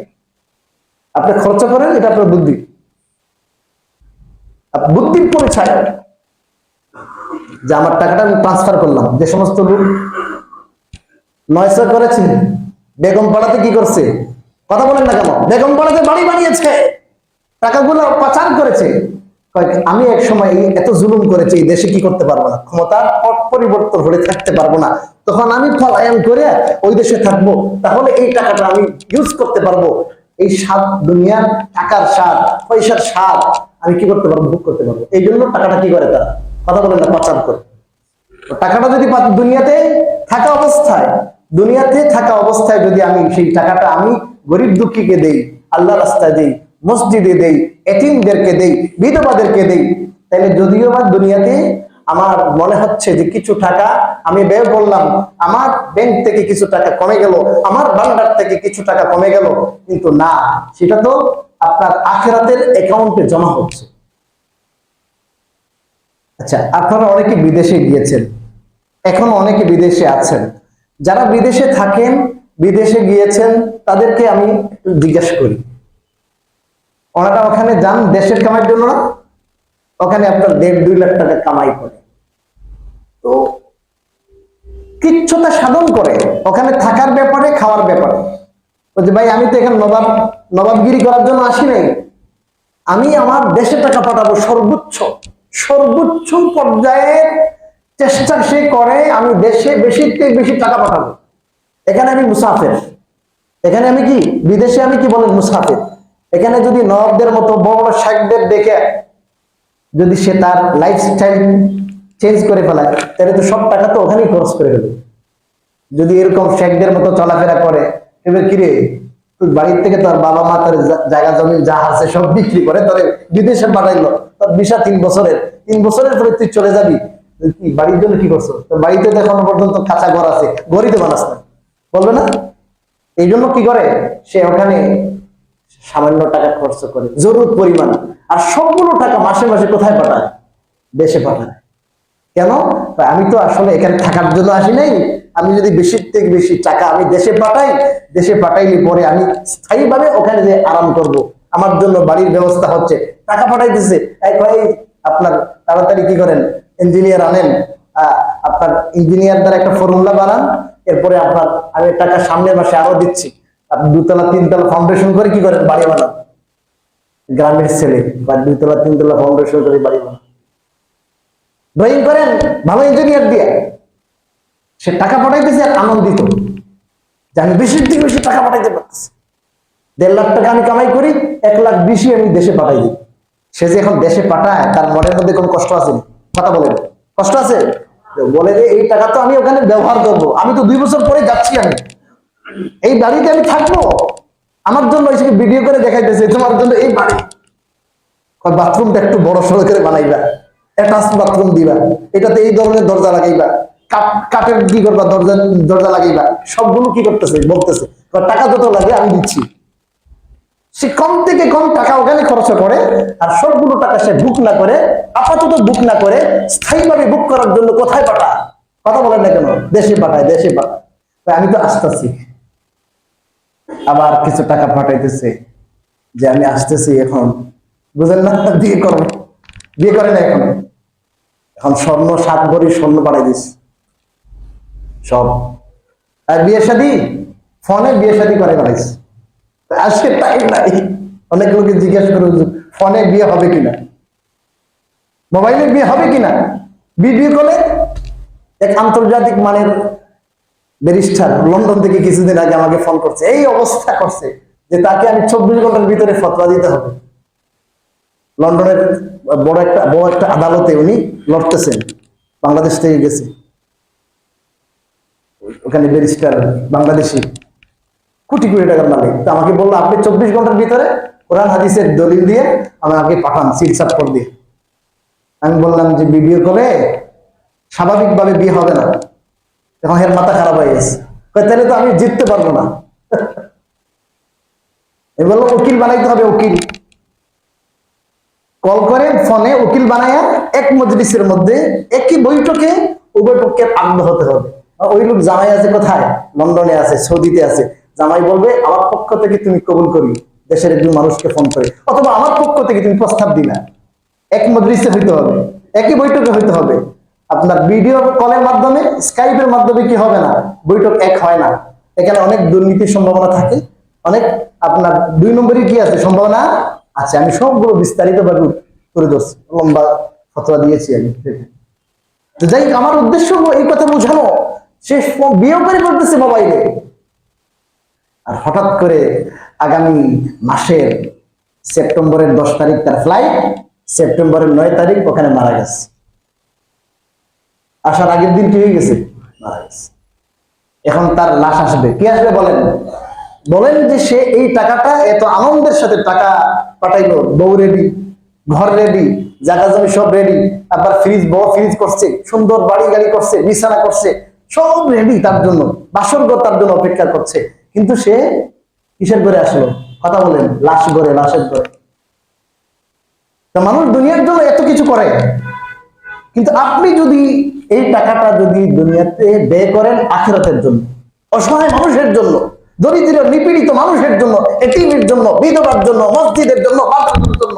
আপনি খরচ করেন, এটা আপনার বুদ্ধি, বুদ্ধির পরিচয়, যে আমার টাকাটা আমি ট্রান্সফার করলাম। যে সমস্ত লোক নয়সা করেছে, বেগম পাড়াতে কি করছে, কথা বলেন না কেন, বেগম পাড়াতে বাড়ি বানিয়েছে, টাকাগুলো পাচার করেছে, আমি এক সময় এত জুলুম করেছি, এই দেশে কি করতে পারবো না, ক্ষমতার পট পরিবর্তন হলে থাকতে পারবো না, তখন আমি পলায়ন করে ওই দেশে থাকবো, তাহলে এই টাকাটা আমি ইউজ করতে পারবো, এই স্বাদ, দুনিয়ার টাকার স্বাদ, পয়সার স্বাদ আমি কি করতে পারবো, ভোগ করতে পারবো। এই জন্য টাকাটা কি করে তারা, কথা বলেন না, পাচার করে। টাকাটা যদি দুনিয়াতে থাকা অবস্থায় যদি আমি সেই টাকাটা আমি গরিব দুঃখীকে দেই, আল্লাহ রাস্তায় দেই, মসজিদে দেই, এতিমদেরকে দেই, বিধবাদেরকে দেই, তাহলে যদিও বা দুনিয়াতে আমার মনে হচ্ছে যে কিছু টাকা আমি ব্যয় করলাম, আমার ব্যাংক থেকে কিছু টাকা কমে গেল, আমার ভান্ডার থেকে কিছু টাকা কমে গেল, কিন্তু না, সেটা তো আপনার আখিরাতের অ্যাকাউন্টে জমা হচ্ছে। আচ্ছা, আপনারা অনেকে বিদেশে গিয়েছেন, এখন অনেকে বিদেশে আছেন, যারা বিদেশে থাকেন, বিদেশে গিয়েছেন, তাদেরকে আমি একটু জিজ্ঞাসা করি, ওনারা ওখানে যান দেশের কামাইয়ের জন্য না? ওখানে আপনার 1.5-2 লাখ টাকা কামাই করে, তো কিচ্ছুটা সাধন করে ওখানে থাকার ব্যাপারে, খাওয়ার ব্যাপারে। বলছে ভাই আমি তো এখানে নবাবগিরি করার জন্য আসি নাই, আমি আমার দেশে টাকা পাঠাবো, সর্বোচ্চ সর্বোচ্চ পর্যায়ের চেষ্টা সে করে, আমি দেশে বেশি থেকে বেশি টাকা পাঠাবো। এখানে আমি মুসাফির, এখানে আমি কি বিদেশে আমি কি বলেন মুসাফির। এখানে যদি নবাবদের মতো বড় বড় শেখদের দেখে যদি সে তার লাইফস্টাইল চেঞ্জ করে ফেলায়, তাহলে তো সব টাকা তো ওখানেই খরচ করে দেবে। যদি এরকম শেখদের মতো চলাফেরা করে, এবার কিরে তুই বাড়ির থেকে তোর বাবা মা তোর জায়গা জমি যা আছে সব বিক্রি করে তোর বিদেশে পাঠাইলো, তোর ভিসা 3 বছরের, 3 বছরের পরে তুই চলে যাবি, কি বাড়ির জন্য কি করছো? তোর বাড়িতে তো এখনো পর্যন্ত কাঁচা ঘর আছে, ঘরই তো বানাস না, বলবে না? এই জন্য কি করে সে ওখানে সামান্য টাকা খরচ করে জরুরত পরিমাণ, আর সবগুলো টাকা মাসে মাসে কোথায় পাঠায়? দেশে পাঠায়। কেন? আমি তো আসলে এখানে থাকার জন্য আসি নাই, আমি যদি বেশি থেকে বেশি টাকা আমি দেশে পাঠাই, দেশে পাঠাইলে পরে আমি স্থায়ীভাবে ওখানে যে আরাম করব, আমার জন্য বাড়ির ব্যবস্থা হচ্ছে, টাকা পাঠাইতেছে। আপনার তাড়াতাড়ি কি করেন, ইঞ্জিনিয়ার আনেন, আপনার ইঞ্জিনিয়ার দ্বারা একটা ফর্মুলা বানান, এরপরে আপনার আমি টাকা সামনের মাসে আরো দিচ্ছি, আপনি 2 তলা 3 তলা ফাউন্ডেশন করে কি করেন, বাড়ি বানান। গ্রামের ছেলে বা 2 তলা 3 তলা ফাউন্ডেশন করে বাড়ি বানান, ড্রয়িং করেন ভালো ইঞ্জিনিয়ার দিয়ে, সে টাকা পাঠাইতেছে আর আনন্দিত যে আমি বেশি থেকে বেশি টাকা পাঠাইতে পারতেছি। 1.5 লাখ টাকা আমি কামাই করি, 1,20,000 আমি দেশে পাঠাই দিই। সে যে এখন দেশে পাঠায়, তার মনের মধ্যে কোনো কষ্ট আছে? কথা বলেন, কষ্ট আছে? বলে যে এই টাকা তো আমি ওখানে ব্যবহার করবো, আমি তো 2 বছর পরে যাচ্ছি, আমি এই বাড়িতে আমি থাকবো, আমার জন্য এসে ভিডিও করে দেখাইতেছে তোমার জন্য এই বাড়ি, বাথরুমটা একটু বড় সড়ো করে বানাইবা, অ্যাটাচ বাথরুম দিবা, এটাতে এই ধরনের দরজা লাগাইবা, কাঠের কি করবা, দরজা লাগাইবা, সবগুলো কি করতেছে বলতেছে টাকা যত লাগে আমি দিচ্ছি। সে কম থেকে কম টাকা ওখানে খরচ করে, আর সবগুলো টাকা সে বুক না করে, আপাতত বুক না করে স্থায়ীভাবে বুক করার জন্য কোথায় পাঠায়? কথা বলেন না কেন? দেশে পাঠায়, দেশে পাঠায়। আমি তো আসতেছি, আবার কিছু টাকা পাঠাইতেছে যে আমি আসতেছি, এখন বুঝেন না, বিয়ে করবো, বিয়ে করে না এখন, এখন স্বর্ণ 7 ভরি স্বর্ণ পাঠাই দিস সব, আর বিয়ে শাদী ফোনে বিয়ে শাদী করে বেড়াইছে, আজকে টাইম নাই। অনেক লোকে জিজ্ঞাসা করে ফোনে বিয়ে হবে কিনা, মোবাইলে বিয়ে হবে কিনা, ভিডিও কলে। এক আন্তর্জাতিক মানের ব্যারিস্টার লন্ডন থেকে কিছুদিন আগে আমাকে ফোন করছে, এই অবস্থা করছে যে তাকে আমি 24 ঘন্টার ভিতরে ফতোয়া দিতে হবে। লন্ডনের বড় একটা আদালতে উনি লড়তেছেন, বাংলাদেশ থেকে গেছে, ওখানে ব্যারিস্টার বাংলাদেশি, কোটি কোটি টাকার মালিক। তো আমাকে বললো আপনি 24 ঘন্টার ভিতরে কোরআন হাদিসের দলিল দিয়ে আমাকে পাঠান সিলসাট করে দিয়ে। আমি বললাম যে ভিডিও কলে স্বাভাবিকভাবে বিয়ে হবে না, এখন এর মাথা খারাপ হয়ে গেছে, তাহলে তো আমি জিততে পারবো না। আমি বললাম উকিল বানাইতে হবে, উকিল কল করে ফোনে উকিল বানাইয়া এক মজলিসের মধ্যে একই বৈঠকে উভয় পক্ষের আগ্রহ হতে হবে। ওই লোক জামাই আছে কোথায়, লন্ডনে আছে, সৌদিতে আছে, জামাই বলবে আমার পক্ষ থেকে তুমি কবুল করি দেশের একজন মানুষকে ফোন করে, অথবা আমার পক্ষ থেকে তুমি প্রস্তাব দিলা, এক মজলিসে হইতে হবে, একই বৈঠকে হইতে হবে। আপনার ভিডিও কলের মাধ্যমে, স্কাইপের মাধ্যমে কি হবে না, বৈঠক এক হয় না, এখানে অনেক দুর্নীতির সম্ভাবনা থাকে, অনেক আপনার 2 নম্বরই কি আছে সম্ভাবনা আছে। আমি সবগুলো বিস্তারিত ভাবে করে ধরছি, লম্বা ফতোয়া দিয়েছি আমি। তো যাই হোক, আমার উদ্দেশ্য হলো এই কথা বোঝানো, সে বিয়ে করে করতেছে মোবাইলে, আর হঠাৎ করে আগামী মাসের সেপ্টেম্বরের 10 তারিখ তার ফ্লাইট, সেপ্টেম্বরের 9 তারিখ ওখানে মারা গেছে, আসার আগের দিন কি হয়ে গেছে, মারা গেছে। এখন তার লাশ আসবে, কি আসবে বলেন, বলেন যে সে এই টাকাটা এত আনন্দের সাথে টাকা পাঠাইলো, বউ রেডি, ঘর রেডি, জায়গা জমি সব রেডি, আবার ফ্রিজ, বড় ফ্রিজ করছে, সুন্দর বাড়ি গাড়ি করছে, বিছানা করছে, সব রেডি তার জন্য, বাসর ঘর তার জন্য অপেক্ষা করছে। কিন্তু সে কিসের ঘরে আসলো? কথা বলেন, লাশ ঘরে, লাশের ঘরে। তো মানুষ দুনিয়ার জন্য এত কিছু করে, কিন্তু আপনি যদি এই টাকাটা যদি দুনিয়াতে ব্যয় করেন আখিরাতের জন্য, অসহায় মানুষের জন্য, দরিদ্র নিপীড়িত মানুষের জন্য, এতিমের জন্য, বিধবার জন্য, মসজিদের জন্য, মাদ্রাসার জন্য,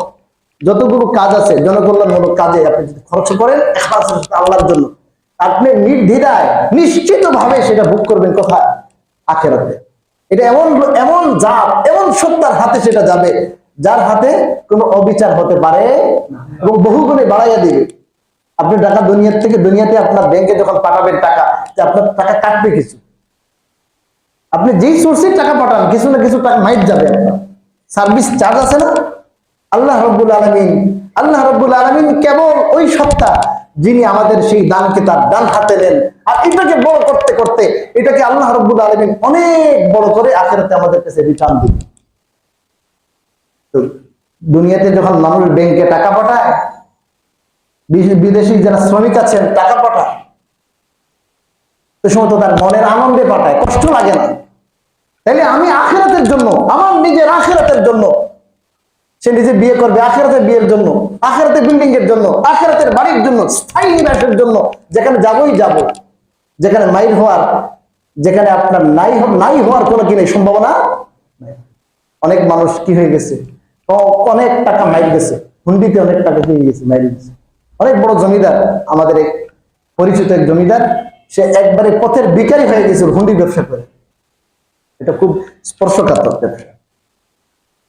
যতগুলো কাজ আছে জনকল্যাণমূলক কাজে আপনি যদি খরচ করেন আল্লাহর জন্য, আপনি নির্দ্বিধায় নিশ্চিত ভাবে সেটা ভোগ করবেন কোথায়? আখিরাতে। এটা এমন এমন জাত, এমন সত্তার হাতে সেটা যাবে যার হাতে কোনো অবিচার হতে পারে এবং বহুগুণে বাড়াইয়া দিবে। আপনি টাকা দুনিয়ার থেকে দুনিয়াতে আপনার ব্যাংকে যখন পাঠাবেন টাকা, যে আপনার টাকা কাটবে কিছু, আপনি যেই সোর্সের টাকা পাঠান কিছু না কিছু টাকা মাইট যাবে আপনার। সার্ভিস চার্জ আছে না? আল্লাহ রাব্বুল আলামিন কেবল ওই সত্তা যিনি আমাদের সেই দানকে তার ডান হাতে নেন, আর এটাকে বড় করতে করতে এটাকে আল্লাহ রাব্বুল আলামিন অনেক বড় করে আখিরাতে আমাদের কাছে রিটার্ন দিবে। তো দুনিয়াতে যখন মানুষ ব্যাংকে টাকা পাঠায়, বিদেশি যারা শ্রমিক আছেন টাকা পাঠায়, তো সময় তো তার মনের আনন্দে পাঠায়, কষ্ট লাগে না। তাইলে আমি আখিরাতের জন্য, আমার নিজের আখিরাতের জন্য, সে নিজে বিয়ে করবে আখিরাতের বিয়ের জন্য, আখিরাতের বিল্ডিং এর জন্য, আখিরাতের বাড়ির জন্য, স্থায়ী নিবাসের জন্য, যেখানে যাবই যাব, যেখানে মাইর হওয়ার, যেখানে আপনার নাই হওয়ার কোনো কি নেই, সম্ভাবনা নাই। অনেক মানুষ কি হয়ে গেছে, অনেক টাকা মাইর গেছে, হুন্ডিতে অনেক টাকা পেয়ে গেছে, মাইর গেছে। অনেক বড় জমিদার, আমাদের এক পরিচিত এক জমিদার, সে একবারে পথের ভিখারি হয়ে গেছে হুন্ডি ব্যবসা করে। এটা খুব স্পর্শকাতর ব্যবসা।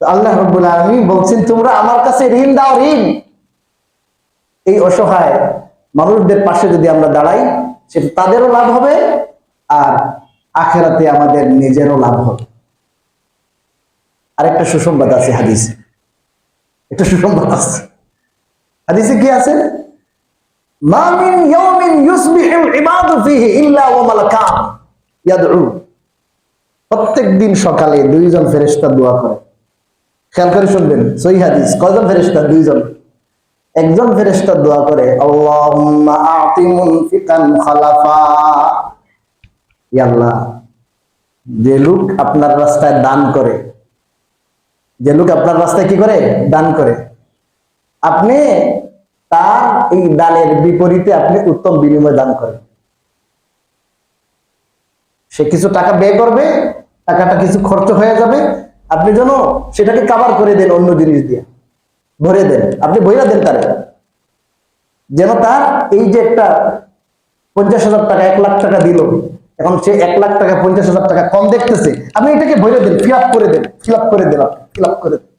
আল্লাহ রাব্বুল আলামিন বলছেন, তোমরা আমার কাছে ঋণ দাও, ঋণ। এই অসহায় মানুষদের পাশে যদি আমরা দাঁড়াই, সেটা তাদেরও লাভ হবে আর আখিরাতে আমাদের নিজেরও লাভ হবে। আরেকটা সুসংবাদ আছে হাদিসে, একটা সুসংবাদ আছে হাদিসে। কি আছে? মা মিন ইয়াউমিন ইউসবিহুল ইবাদু ফীহি ইল্লা ওয়া মালাকান ইয়াদউ। প্রত্যেক দিন সকালে দুইজন ফেরেশতা দোয়া করে। খেয়াল করে শুনবেন, সহিহ হাদিস। কয়জন ফেরেশতা? দুইজন। একজন ফেরেশতা দোয়া করে, আল্লাহুম্মা আ'তি মুনফিকান খালাফা। ইয়া আল্লাহ, যে লোক আপনার রাস্তায় দান করে, যে লোক আপনার রাস্তায় কি করে? দান করে, আপনি তার এই দানের বিপরীতে আপনি উত্তম বিনিময় দান করেন। সে কিছু টাকা ব্যয় করবে, টাকাটা কিছু খরচ হয়ে যাবে, আপনি যেন সেটাকে কাভার করে দেন, অন্য জিনিস দিয়ে ভরে দেন, আপনি বইরা দেন তারে, যেন তার এই যে একটা 50,000 টাকা 1 লাখ টাকা দিল, এখন সে 1 লাখ টাকা 50,000 টাকা কম দেখতেছে, আপনি এটাকে ভরে দেন, ফিল আপ করে দেন, ফিল আপ করে দেন, ফিল আপ করে দেন।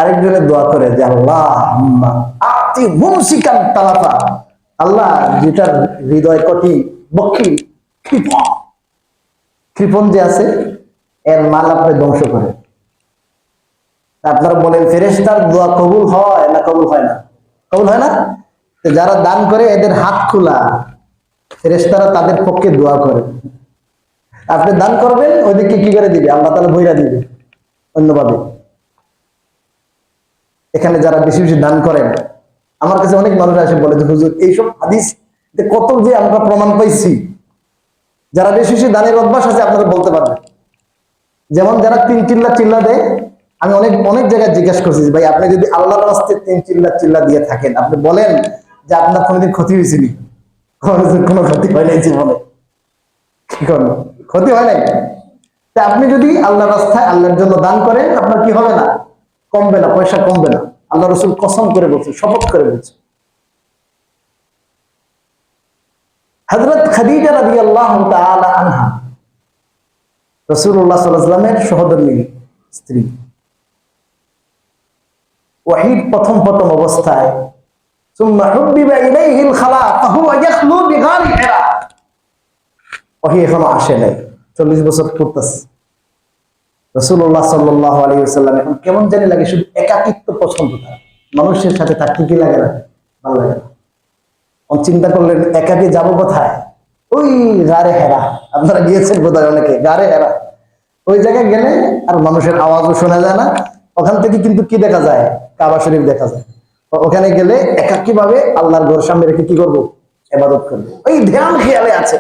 আরেকজনের দোয়া করে যে আল্লাহুম্মা আ'তি মুমসিকান তালাফা। আল্লাহ, যেটার হৃদয় কঠিন, বক্ষী, কৃপণ যে আছে, এর মাল আপনি ধ্বংস করে। আপনারা বলেন ফেরেশতার দোয়া কবুল হয় না কবুল হয় না? কবুল হয় না? যারা দান করে এদের হাত খোলা, ফেরেশতারা তাদের পক্ষে দোয়া করে। আপনি দান করবেন, ওইদিকে কি করে দিবে? আল্লাহ তাআলা বইরা দিবে অন্যভাবে। এখানে যারা বেশি বেশি দান করেন, আমার কাছে অনেক মানুষ আসে বলে যে হুজুর, এইসব হাদিস কত যে আমরা প্রমাণ পাইছি। যারা বেশি বেশি দানের অভ্যাস আছে আপনারা বলতে পারবেন। যেমন যারা 3 চিল্লা দেয়, আমি অনেক অনেক জায়গায় জিজ্ঞাসা করছি, ভাই আপনি যদি আল্লাহর রাস্তায় 3 চিল্লা দিয়ে থাকেন, আপনি বলেন যে আপনার কোনোদিন ক্ষতি হয়েছে নি? কোনো ক্ষতি হয় নাই জীবনে, কি করবো, ক্ষতি হয় নাই। তা আপনি যদি আল্লাহর রাস্তায় আল্লাহর জন্য দান করেন, আপনার কি হবে না? কমবে না, পয়সা কমবে না। আল্লাহ রাসূল কসম করে বলছে, শপথ করে বলছে। হযরত খাদিজা রাদিয়াল্লাহু তাআলা আনহা, রাসূলুল্লাহ সাল্লাল্লাহু আলাইহি ওয়াসাল্লামের সহধর্মিণী স্ত্রী, ওয়াহিদ প্রথম অবস্থায় সুম্মা হুব্বিবা ইলাইহিল খালা ফাহুয়া ইয়াখলু বিগারি হিরা, ওহী এখনো আসে নাই, 40 বছর পড়তেছে। রাসূলুল্লাহ সাল্লাল্লাহু আলাইহি ওয়াসাল্লাম এখন কেমন জানি লাগে, শুধু একাকিত্ব পছন্দ তার। মানুষের সাথে থাকতে কি লাগে না? ভালো লাগে না। চিন্তা করলেন একাকি যাব কোথায়? ওই গারে হেরা, আপনারা গিয়েছেন বোধহয় অনেকে, গারে হেরা। ওই জায়গায় গেলে আর মানুষের আওয়াজও শোনা যায় না, ওখান থেকে কিন্তু কি দেখা যায়? কাবা শরীফ দেখা যায়। ওখানে গেলে একাকী ভাবে আল্লাহর ঘর সামনে রেখে কি করবো? ইবাদত করবো। ওই ধ্যান খেয়ালে আছে।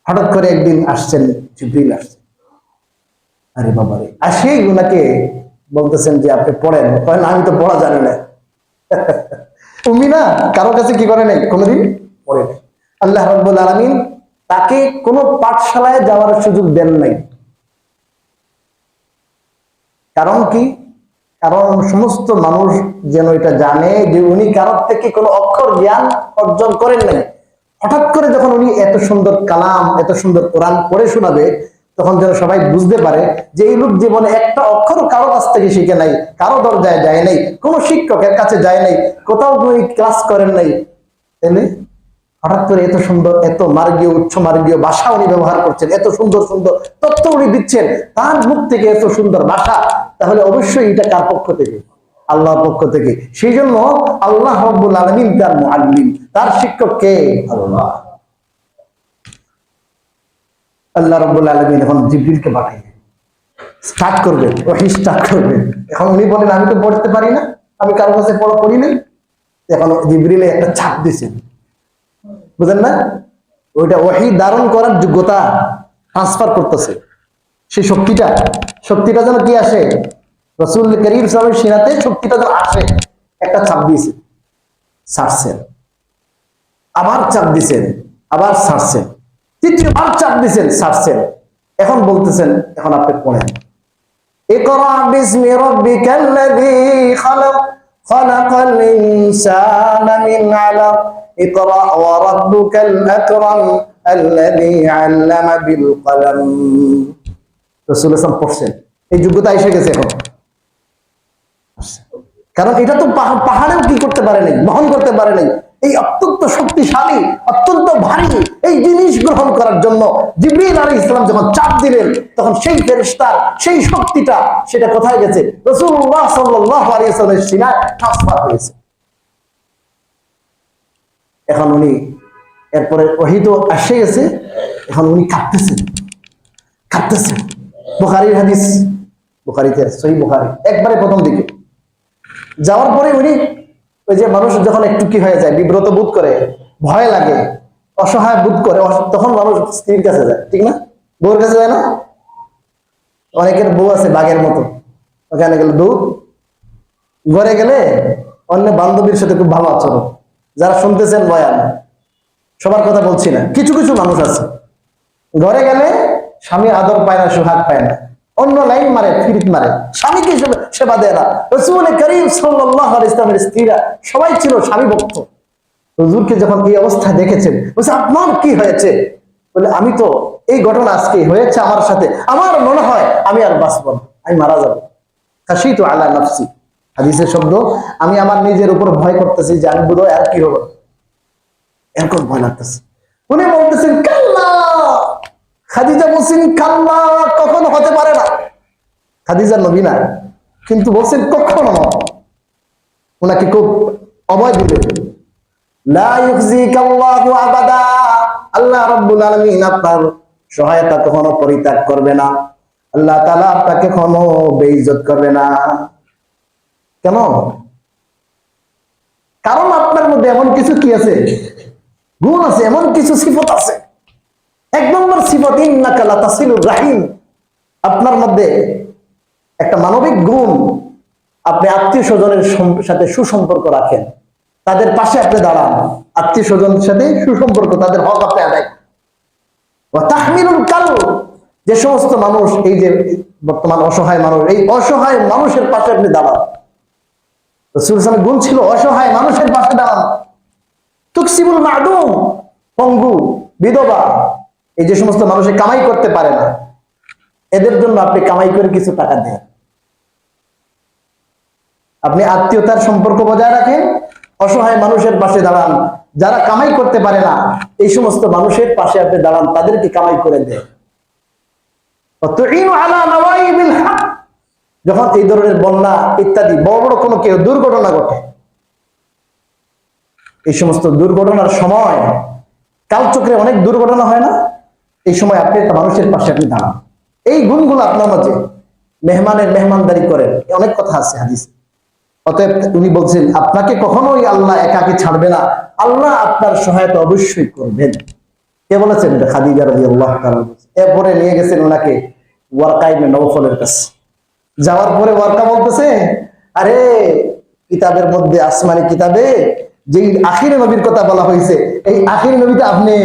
হঠাৎ করে একদিন আসছেন, জিবরিল আসছেন। আরে বাবারে, আসেই ওনাকে বলতেছেন যে আপনি পড়েন। আমি তো পড়া জানি না। তুমি না কারো কাছে কি করে নাই, কোনোদিন পড়ে নাই। আল্লাহ রাব্বুল আলামিন তাকে কোনো পাঠশালায় যাওয়ার সুযোগ দেন নাই। কারণ কি? কারণ সমস্ত মানুষ যেন এটা জানে যে উনি কারোর থেকে কোনো অক্ষর জ্ঞান অর্জন করেন নাই। হঠাৎ করে যখন উনি এত সুন্দর কালাম, এত সুন্দর কোরআন পড়ে শোনাবে, তখন যেন সবাই বুঝতে পারে যে এই লোক জীবনে একটা অক্ষর কারো কাছ থেকে শিখে নাই, কারো দরজায় যায় নাই, কোনো শিক্ষকের কাছে যায় নাই, কোথাও উনি ক্লাস করেন নাই। তাইলে হঠাৎ করে এত সুন্দর, এত মার্গীয়, উচ্চ মার্গীয় ভাষা উনি ব্যবহার করছেন, এত সুন্দর সুন্দর তথ্য উনি দিচ্ছেন তার মুখ থেকে, এত সুন্দর ভাষা, তাহলে অবশ্যই এটা কার পক্ষ থেকে? আল্লাহর পক্ষ থেকে। সেই জন্য আল্লাহ রাব্বুল আলামিন তার মুআল্লিম, তার শিক্ষক কে? আল্লাহ। আল্লাহ রাব্বুল আলামিন এখন জিবরিলকে পাঠাইলেন, স্টার্ট করবেন, ওহী স্টার্ট করবেন। এখন উনি বলেন আমি তো পড়তে পারি না, আমি কারো কাছে পড়ি নাই। এখন জিবরিলে একটা ছাপ দিয়েছেন, বুঝেন না? ওইটা ওহী ধারণ করার যোগ্যতা ট্রান্সফার করতেছে। সেই শক্তিটা যেন কি আসে? রাসূল করিম সাল্লাল্লাহু আলাইহি ওয়াসাল্লামের সিনাতে শক্তিটা যেন আসে। একটা ছাপ দিয়েছে, ছাড়ছেন, আবার চাপ দিছেন, আবার ছাড়ছেন, তৃতীয়বার চাপ দিছেন, ছাড়ছেন। এখন বলতেছেন এখন আপনি পড়েন। ইকরা বিসমি রাব্বিকাল্লাযী খালাক খালাকাল ইনসানা মিন আলাক ইকরা ওয়া রাব্বুকাল আকরাম আল্লাযী আল্লামা বিল কলম। রাসূল সাল্লাল্লাহু আলাইহি ওয়াসাল্লাম পড়ছেন, এই যোগ্যতা এসে গেছে এখন। কারণ এটা তো পাহাড়েও কি করতে পারে নাই, বহন করতে পারে নাই। এই অত্যন্ত শক্তিশালী, অত্যন্ত ভারী এই জিনিস গ্রহণ করার জন্য জিবরিল আলাইহিস সালাম যখন চাপ দিলেন, তখন সেই ফেরেশতার সেই শক্তিটা সেটা কোথায় গেছে? রাসূলুল্লাহ সাল্লাল্লাহু আলাইহি ওয়াসাল্লামের সিনায় ট্রান্সফার হয়েছে। এখন উনি এরপরে ওহী তো এসে গেছে, এখন উনি কাঁদতেছেন। বুখারীর হাদিস, বুখারীতে সহিহ বুখারী একবারে প্রথম দিকে যাওয়ার পরে উনি, ওই যে মানুষ যখন একটু কি হয়ে যায়, বিব্রত বোধ করে, ভয় লাগে, অসহায় বোধ করে, তখন মানুষ স্ত্রীর কাছে যায়, ঠিক না? বউর কাছে যায় না? অনেকের বউ আছে বাঘের মতো, ওখানে গেলে দৌড়, ঘরে গেলে অন্য বান্ধবীর সাথে খুব ভালো আচরণ। যারা শুনতেছেন বয়ান, সবার কথা বলছি না, কিছু কিছু মানুষ আছে ঘরে গেলে স্বামী আদর পায় না, সোহাগ পায় না, অন্য লাইন মারে, ফিরিত মারে, স্বামীকে সেবা দেয় না। রাসূল করিম সাল্লাল্লাহু আলাইহি ওয়াসাল্লামের স্ত্রীরা সবাই ছিল স্বামী ভক্ত। হুজুরকে যখন এই অবস্থায় দেখেছেন, বলছে আপনার কি হয়েছে? বলে আমি তো এই ঘটনা আজকে হয়েছে আমার সাথে, আমার মনে হয় আমি আর বাঁচব না, আমি মারা যাব। খাশিতু আলা নাফসি, হাদিসের শব্দ, আমি আমার নিজের উপর ভয় করতেছি যে আমি বোধহয় আর কি হবে, এরকম ভয় লাগতেছে। উনি বলতেছেন কাল্লা, খাদিজা বলছেন কাল্লা, কখনো হতে পারে না। খাদিজা নবী না, কিন্তু বলছেন কখনো না। ওনাকে খুব অভয় দিলেন, লা ইউখজিকাল্লাহু আবাদা, আল্লাহ রাব্বুল আলামিন আপনার সহায়তা কখনো পরিত্যাগ করবে না, আল্লাহ তাআলা আপনাকে কখনো বেইজ্জত করবে না। কেন? কারণ আপনার মধ্যে এমন কিছু কি আছে, গুণ আছে, এমন কিছু সিফত আছে। এক নম্বর সিফত, ইন্নাকা লাতাসিলুর রাহিম, আপনার মধ্যে একটা মানবিক গুণ, আপনি আত্মীয় স্বজনের সাথে সুসম্পর্ক রাখেন, তাদের পাশে আপনি দাঁড়ান, আত্মীয় স্বজনের সাথে সুসম্পর্ক, তাদের হক আপনি আদায়। তাহমিলুল কাল, যে সমস্ত মানুষ, এই যে বর্তমান অসহায় মানুষ, এই অসহায় মানুষের পাশে আপনি দাঁড়ান। রাসূল সাল্লাল্লাহু আলাইহি ওয়াসাল্লামের গুণ ছিল অসহায় মানুষের পাশে দাঁড়ান। তুকসিবুল মাদুম, পঙ্গু, বিধবা, এই যে সমস্ত মানুষে কামাই করতে পারে না, এদের জন্য আপনি কামাই করে কিছু টাকা দেন। আপনি আত্মীয়তার সম্পর্ক বজায় রাখেন, অসহায় মানুষের পাশে দাঁড়ান, যারা কামাই করতে পারে না এই সমস্ত মানুষের পাশে আপনি দাঁড়ান, তাদেরকে কামাই করে দেন। যখন এই ধরনের বন্যা ইত্যাদি বড় বড় কোনো কেউ দুর্ঘটনা ঘটে, এই সমস্ত দুর্ঘটনার সময়, কালচক্রে অনেক দুর্ঘটনা হয় না, এই সময় আপনি একটা মানুষের পাশে আপনি দাঁড়ান। এই গুণগুলো আপনার মাঝে, মেহমানের মেহমানদারি করেন, অনেক কথা আছে হাদিসে। অতএব উনি বলছেন আপনাকে কখনোই আল্লাহ একাকী ছাড়বে না, আল্লাহ আপনার সহায়তা অবশ্যই করবেন। কে বলেছেন? এটা খাদিজা রাদিয়াল্লাহু তাআলা। এরপরে নিয়ে গেছেন ওনাকে ওয়ারকা ইবনে নওফলের কাছে। যাওয়ার পরে ওয়ারকা বলতেছে, আরে কিতাবের মধ্যে, আসমানি কিতাবে যেই আখিরি নবীর কথা বলা হয়েছে, এই আখিরি নবীতে আপনি।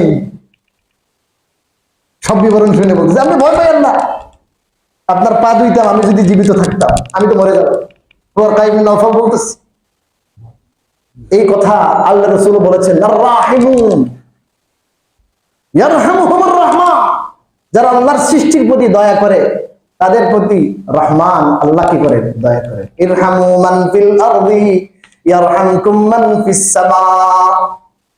সব বিবরণ শুনে বলতেছে আপনি ভয় পাইয়েন না, আপনার পা দুইতাম আমি যদি জীবিত থাকতাম, আমি তো মরে যাবো। ওয়ারকা ইবনে নওফল বলতেছে এই কথা। আল্লাহ রাসূল বলেছেন আর-রাহিমুন ইয়ারহামুহুমুর রাহমান, যারা আল্লাহর সৃষ্টির প্রতি দয়া করে তাদের প্রতি রহমান আল্লাহ কি করে? দয়া করে। ইরহামু মান ফিল আরদি ইয়ারহামকুম মান ফিস সামা,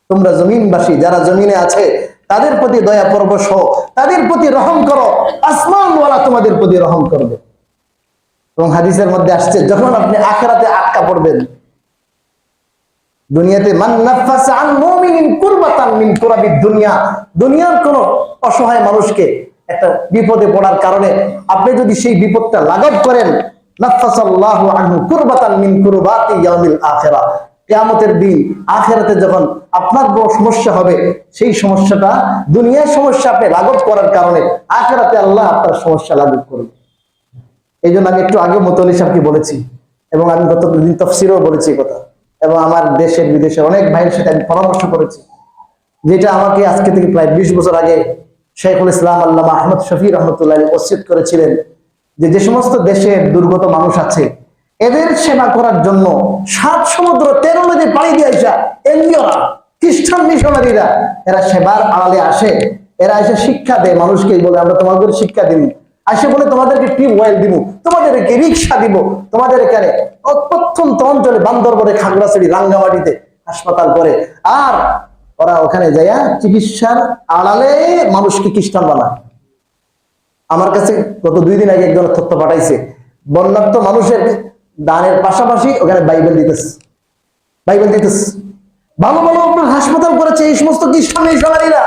তোমরা জমিনবাসী যারা জমিনে আছে তাদের প্রতি দয়া পরবশ হও, তাদের প্রতি রহম করো, আসমানওয়ালা তোমাদের প্রতি রহম করবে। এবং হাদিসের মধ্যে আসছে যখন আপনি আখিরাতে আটকা পড়বেন, দুনিয়াতে মান নাফাসা আন মুমিনিন কুরবাতান মিন কুরাবিদ দুনিয়া, দুনিয়ার কোন অসহায় মানুষকে একটা বিপদে পড়ার কারণে আপনি যদি সেই বিপদটা লাঘব করেন, নাফাসাল্লাহু আনহু কুরবাতান মিন কুরবাতি ইয়াউমিল আখিরাহ, কিয়ামতের দিন আখিরাতে যখন আপনার বড় সমস্যা হবে, সেই সমস্যাটা দুনিয়ার সমস্যা আপনি লাঘব করার কারণে আখিরাতে আল্লাহ আপনার সমস্যা লাঘব করবে। এই জন্য আমি একটু আগে মুতওয়াল্লি সাহেবকে বলেছি, এবং আমি গত দিন তাফসীরেও বলেছি কথা, এবং আমার দেশের বিদেশে অনেক ভাইয়ের সাথে আমি পরামর্শ করেছি, যেটা আমাকে আজকে থেকে প্রায় 20 বছর আগে শাইখুল ইসলাম আল্লামা আহমদ শফি রহমতুল্লাহ আলাইহি ওসিয়ত করেছিলেন যে যে সমস্ত দেশের দুর্গত মানুষ আছে এদের সেবা করার জন্য 7 সমুদ্র 13 নদী পাড়ি দিয়ে আসা এনজিওরা, খ্রিস্টান মিশনারিরা, এরা সেবার আড়ালে আসে, এরা এসে শিক্ষা দেয় মানুষকে, বলে আমরা তোমাদের শিক্ষা দিব, আসে বলে তোমাদেরকে টিউবওয়েল দিব, তোমাদেরকে রিক্সা দিব, তোমাদের এখানে অত্যন্ত অঞ্চলে বান্দরবনে, খাগড়াছড়ি, রাঙ্গামাটিতে হাসপাতাল করে, আর ওরা ওখানে যাইয়া চিকিৎসার আড়ালে মানুষকে খ্রিস্টান বানায়। আমার কাছে গত 2 দিন আগে একজন তথ্য পাঠাইছে, বন্যার্থ মানুষের দানের পাশাপাশি ওখানে বাইবেল দিতেছে, বাইবেল দিতেছে। ভালো ভালো আপনার হাসপাতাল করেছে এই সমস্ত খ্রিস্টান মিশনারিরা,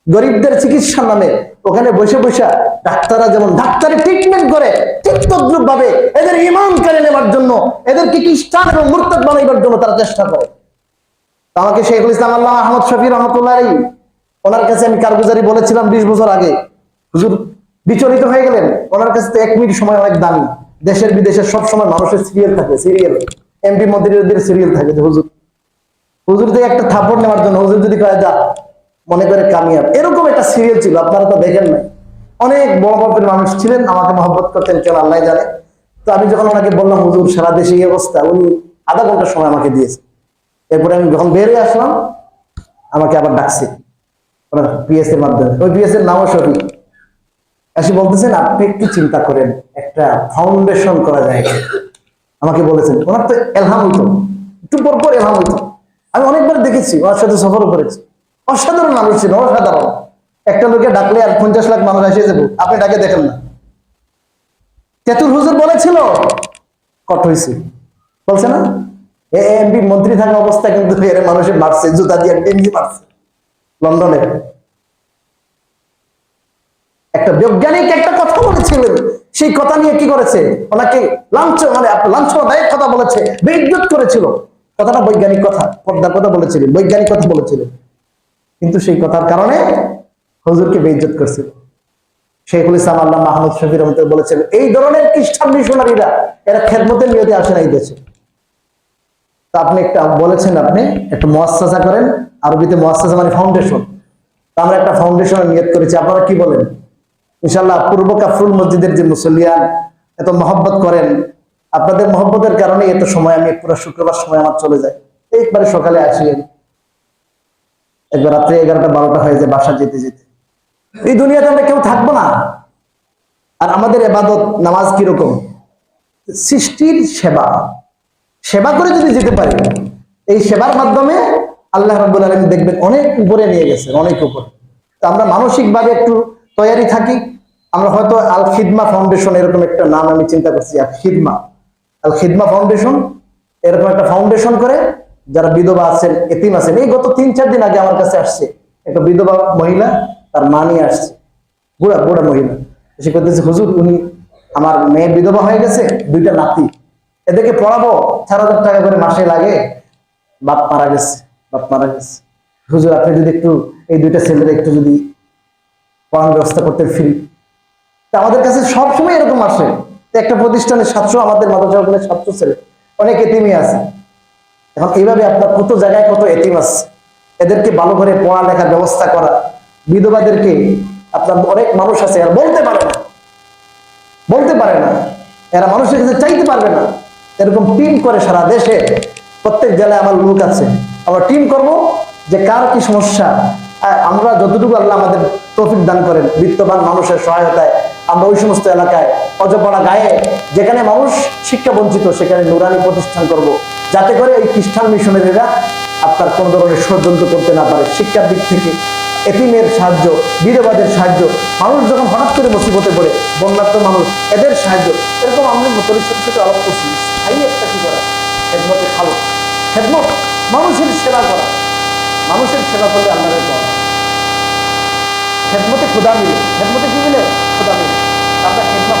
গরিবদের চিকিৎসার নামে ওখানে বসে বসে ডাক্তাররা যেমন ডাক্তারি ট্রিটমেন্ট করে, ঠিক তদ্রুপ ভাবে এদের ঈমান কেড়ে নেবার জন্য, এদেরকে খ্রিস্টান এবং মুরতাদ বানাইবার জন্য তারা চেষ্টা করে। আমাকে শাইখুল ইসলাম আল্লামা আহমদ শফি রহমতুল্লাহ আলাইহি, ওনার কাছে আমি কারগুজারি বলেছিলাম 20 বছর আগে, হুজুর বিচলিত হয়ে গেলেন। ওনার কাছে তো 1 মিনিট সময় অনেক দামি, দেশের বিদেশের সব সময় মানুষের সিরিয়াল থাকে, সিরিয়াল এমপি মন্ত্রীদের সিরিয়াল থাকে যে হুজুর, হুজুর থেকে একটা থাপড় নেওয়ার জন্য, হুজুর যদি কয়ে যা মনে করে কামিয়াব, এরকম একটা সিরিয়াল ছিল, আপনারা তো দেখেন নাই। অনেক বড় মাপের মানুষ ছিলেন, আমাকে মহব্বত করতেন, কেন আল্লাহ জানে। তো আমি যখন ওনাকে বললাম হুজুর সারা দেশে এই অবস্থা, উনি আধা ঘন্টা সময় আমাকে দিয়েছে। এরপরে আমি যখন বের হয়ে আসলাম আমাকে আবার ডাকছে ওনার পিএস এর মাধ্যমে, ওই পিএস এর নামও শফি, এসে বলতেছেন আপনি একটু চিন্তা করেন একটা ফাউন্ডেশন করা যায়। আমাকে বলেছেন, ওনার তো এলহাম হইতো, একটু পর পর এলহাম হইতো, আমি অনেকবার দেখেছি, ওনার সাথে সফরও করেছি। অসাধারণ মানুষ ছিল, অসাধারণ। একটা লোকে ডাকলে আর 50 লাখ মানুষ এসে যাবো, আপনি ডাকে দেখেন না। তেতুল হুজুর বলেছিল, কট হয়েছে, বলছে না এমপি মন্ত্রী থাকা অবস্থা কিন্তু এর মানুষের মারছে, জুতা দিয়ে ডেঙ্গি মারছে। লন্ডনে একটা বৈজ্ঞানিক একটা কথা বলেছিলেন, সেই কথা নিয়ে কি করেছে, ওনাকে লাঞ্ছনাদায়ক কথা বলেছে, বেইজ্জত করেছিল। কথাটা বৈজ্ঞানিক কথা, পর্দার কথা বলেছিলেন, বৈজ্ঞানিক কথা বলেছিলেন, কিন্তু সেই কথার কারণে হুজুরকে বেইজ্জত করছিল। শাইখুল ইসলাম আল্লামা আহমদ শফি রহমতুল্লাহ বলেছেন এই ধরনের খ্রিস্টান মিশনারিরা এরা খেদমতের নিয়তে আসে না এই দেশে। তো আপনি একটা বলেছেন, আপনি একটা মুআসসাসা করেন, আরবিতে মুআসসাসা মানে ফাউন্ডেশন। তো আমরা একটা ফাউন্ডেশনের নিয়ত করেছি, আপনারা কি বলেন? ইনশাআল্লাহ পূর্ব কাফরুল মসজিদের যে মুসল্লিয়ান এত মহব্বত করেন, আপনাদের মহব্বতের কারণে এত সময় আমি পুরো শুক্রবার সময় আমার চলে যায়, একবারে সকালে আসি, একবার রাত্রে 11টা 12টা হয়ে যায় বাসা যেতে যেতে। এই দুনিয়াতে আমরা কেউ থাকবো না। আর আমাদের ইবাদত নামাজ কিরকম, সৃষ্টির সেবা, সেবা করে যদি যেতে পারি, এই সেবার মাধ্যমে আল্লাহ রাব্বুল আলামিন দেখবেন অনেক উপরে নিয়ে গেছেন, অনেক উপরে। তো আমরা মানসিক ভাবে একটু তৈরি থাকি। আমরা হয়তো আল খিদমা ফাউন্ডেশন এরকম একটা নাম আমি চিন্তা করছি, আল খিদমা ফাউন্ডেশন, এরকম একটা ফাউন্ডেশন করে যারা বিধবা আছেন, এতিম আছেন। এই গত 3-4 দিন আগে আমার কাছে আসছে একটা বিধবা মহিলা, তার মা নিয়ে আসছে, বুড়া বুড়া মহিলা, সে করতেছে হুজুর উনি আমার মেয়ে বিধবা হয়ে গেছে, দুইটা নাতি, এদেরকে পড়াবো, 4,000 টাকা করে মাসে লাগে, বাপ মারা গেছে, বাপ মারা গেছে, হুজুর আপনি যদি একটু এই দুইটা ছেলের একটু যদি পড়ানোর ব্যবস্থা করতে ফ্রি। আমাদের কাছে সবসময় এরকম আসে, একটা প্রতিষ্ঠানে 700, আমাদের মাদ্রাসা 700 ছেলে, অনেক এতিমই আছে। এখন এইভাবে আপনার কত জায়গায় কত এতিম আছে, এদেরকে ভালো করে পড়ালেখার ব্যবস্থা করা, বিধবাদেরকে, আপনার অনেক মানুষ আছে আর বলতে পারে না, বলতে পারে না, এরা মানুষের কাছে চাইতে পারবে না, এরকম টিম করে সারা দেশে প্রত্যেক জেলায় আমার লোক আছে, আমরা টিম করব যে কার কি সমস্যা, আমরা যতটুকু আল্লাহ আমাদের তৌফিক দান করেন বিত্তবান মানুষের সহায়তায় আমরা ওই সমস্ত এলাকায় অজপাড়া গায়ে যেখানে মানুষ শিক্ষা বঞ্চিত সেখানে নুরানি প্রতিষ্ঠান করব, যাতে করে এই খ্রিস্টান মিশনারিরা আপনার কোন ধরনের ষড়যন্ত্র করতে না পারে। শিক্ষার দিক থেকে এতিমের সাহায্য, বিধবাদের সাহায্য, মানুষ যখন হঠাৎ করে মুসিবতে পড়ে, বন্যার্থ মানুষ, এদের সাহায্য, এরকম আমরা পরিষদের সাথে আলাপ করছি। স্থায়ী একটা কি করা, খেদমতে খালো, খেদমত, মানুষের সেবা করা, মানুষের সেবা করলে আল্লাহর পাওয়া, খেদমতে খোদা মিলে, খেদমতে কি মিলে, খোদা মিলে। আমরা খেদমত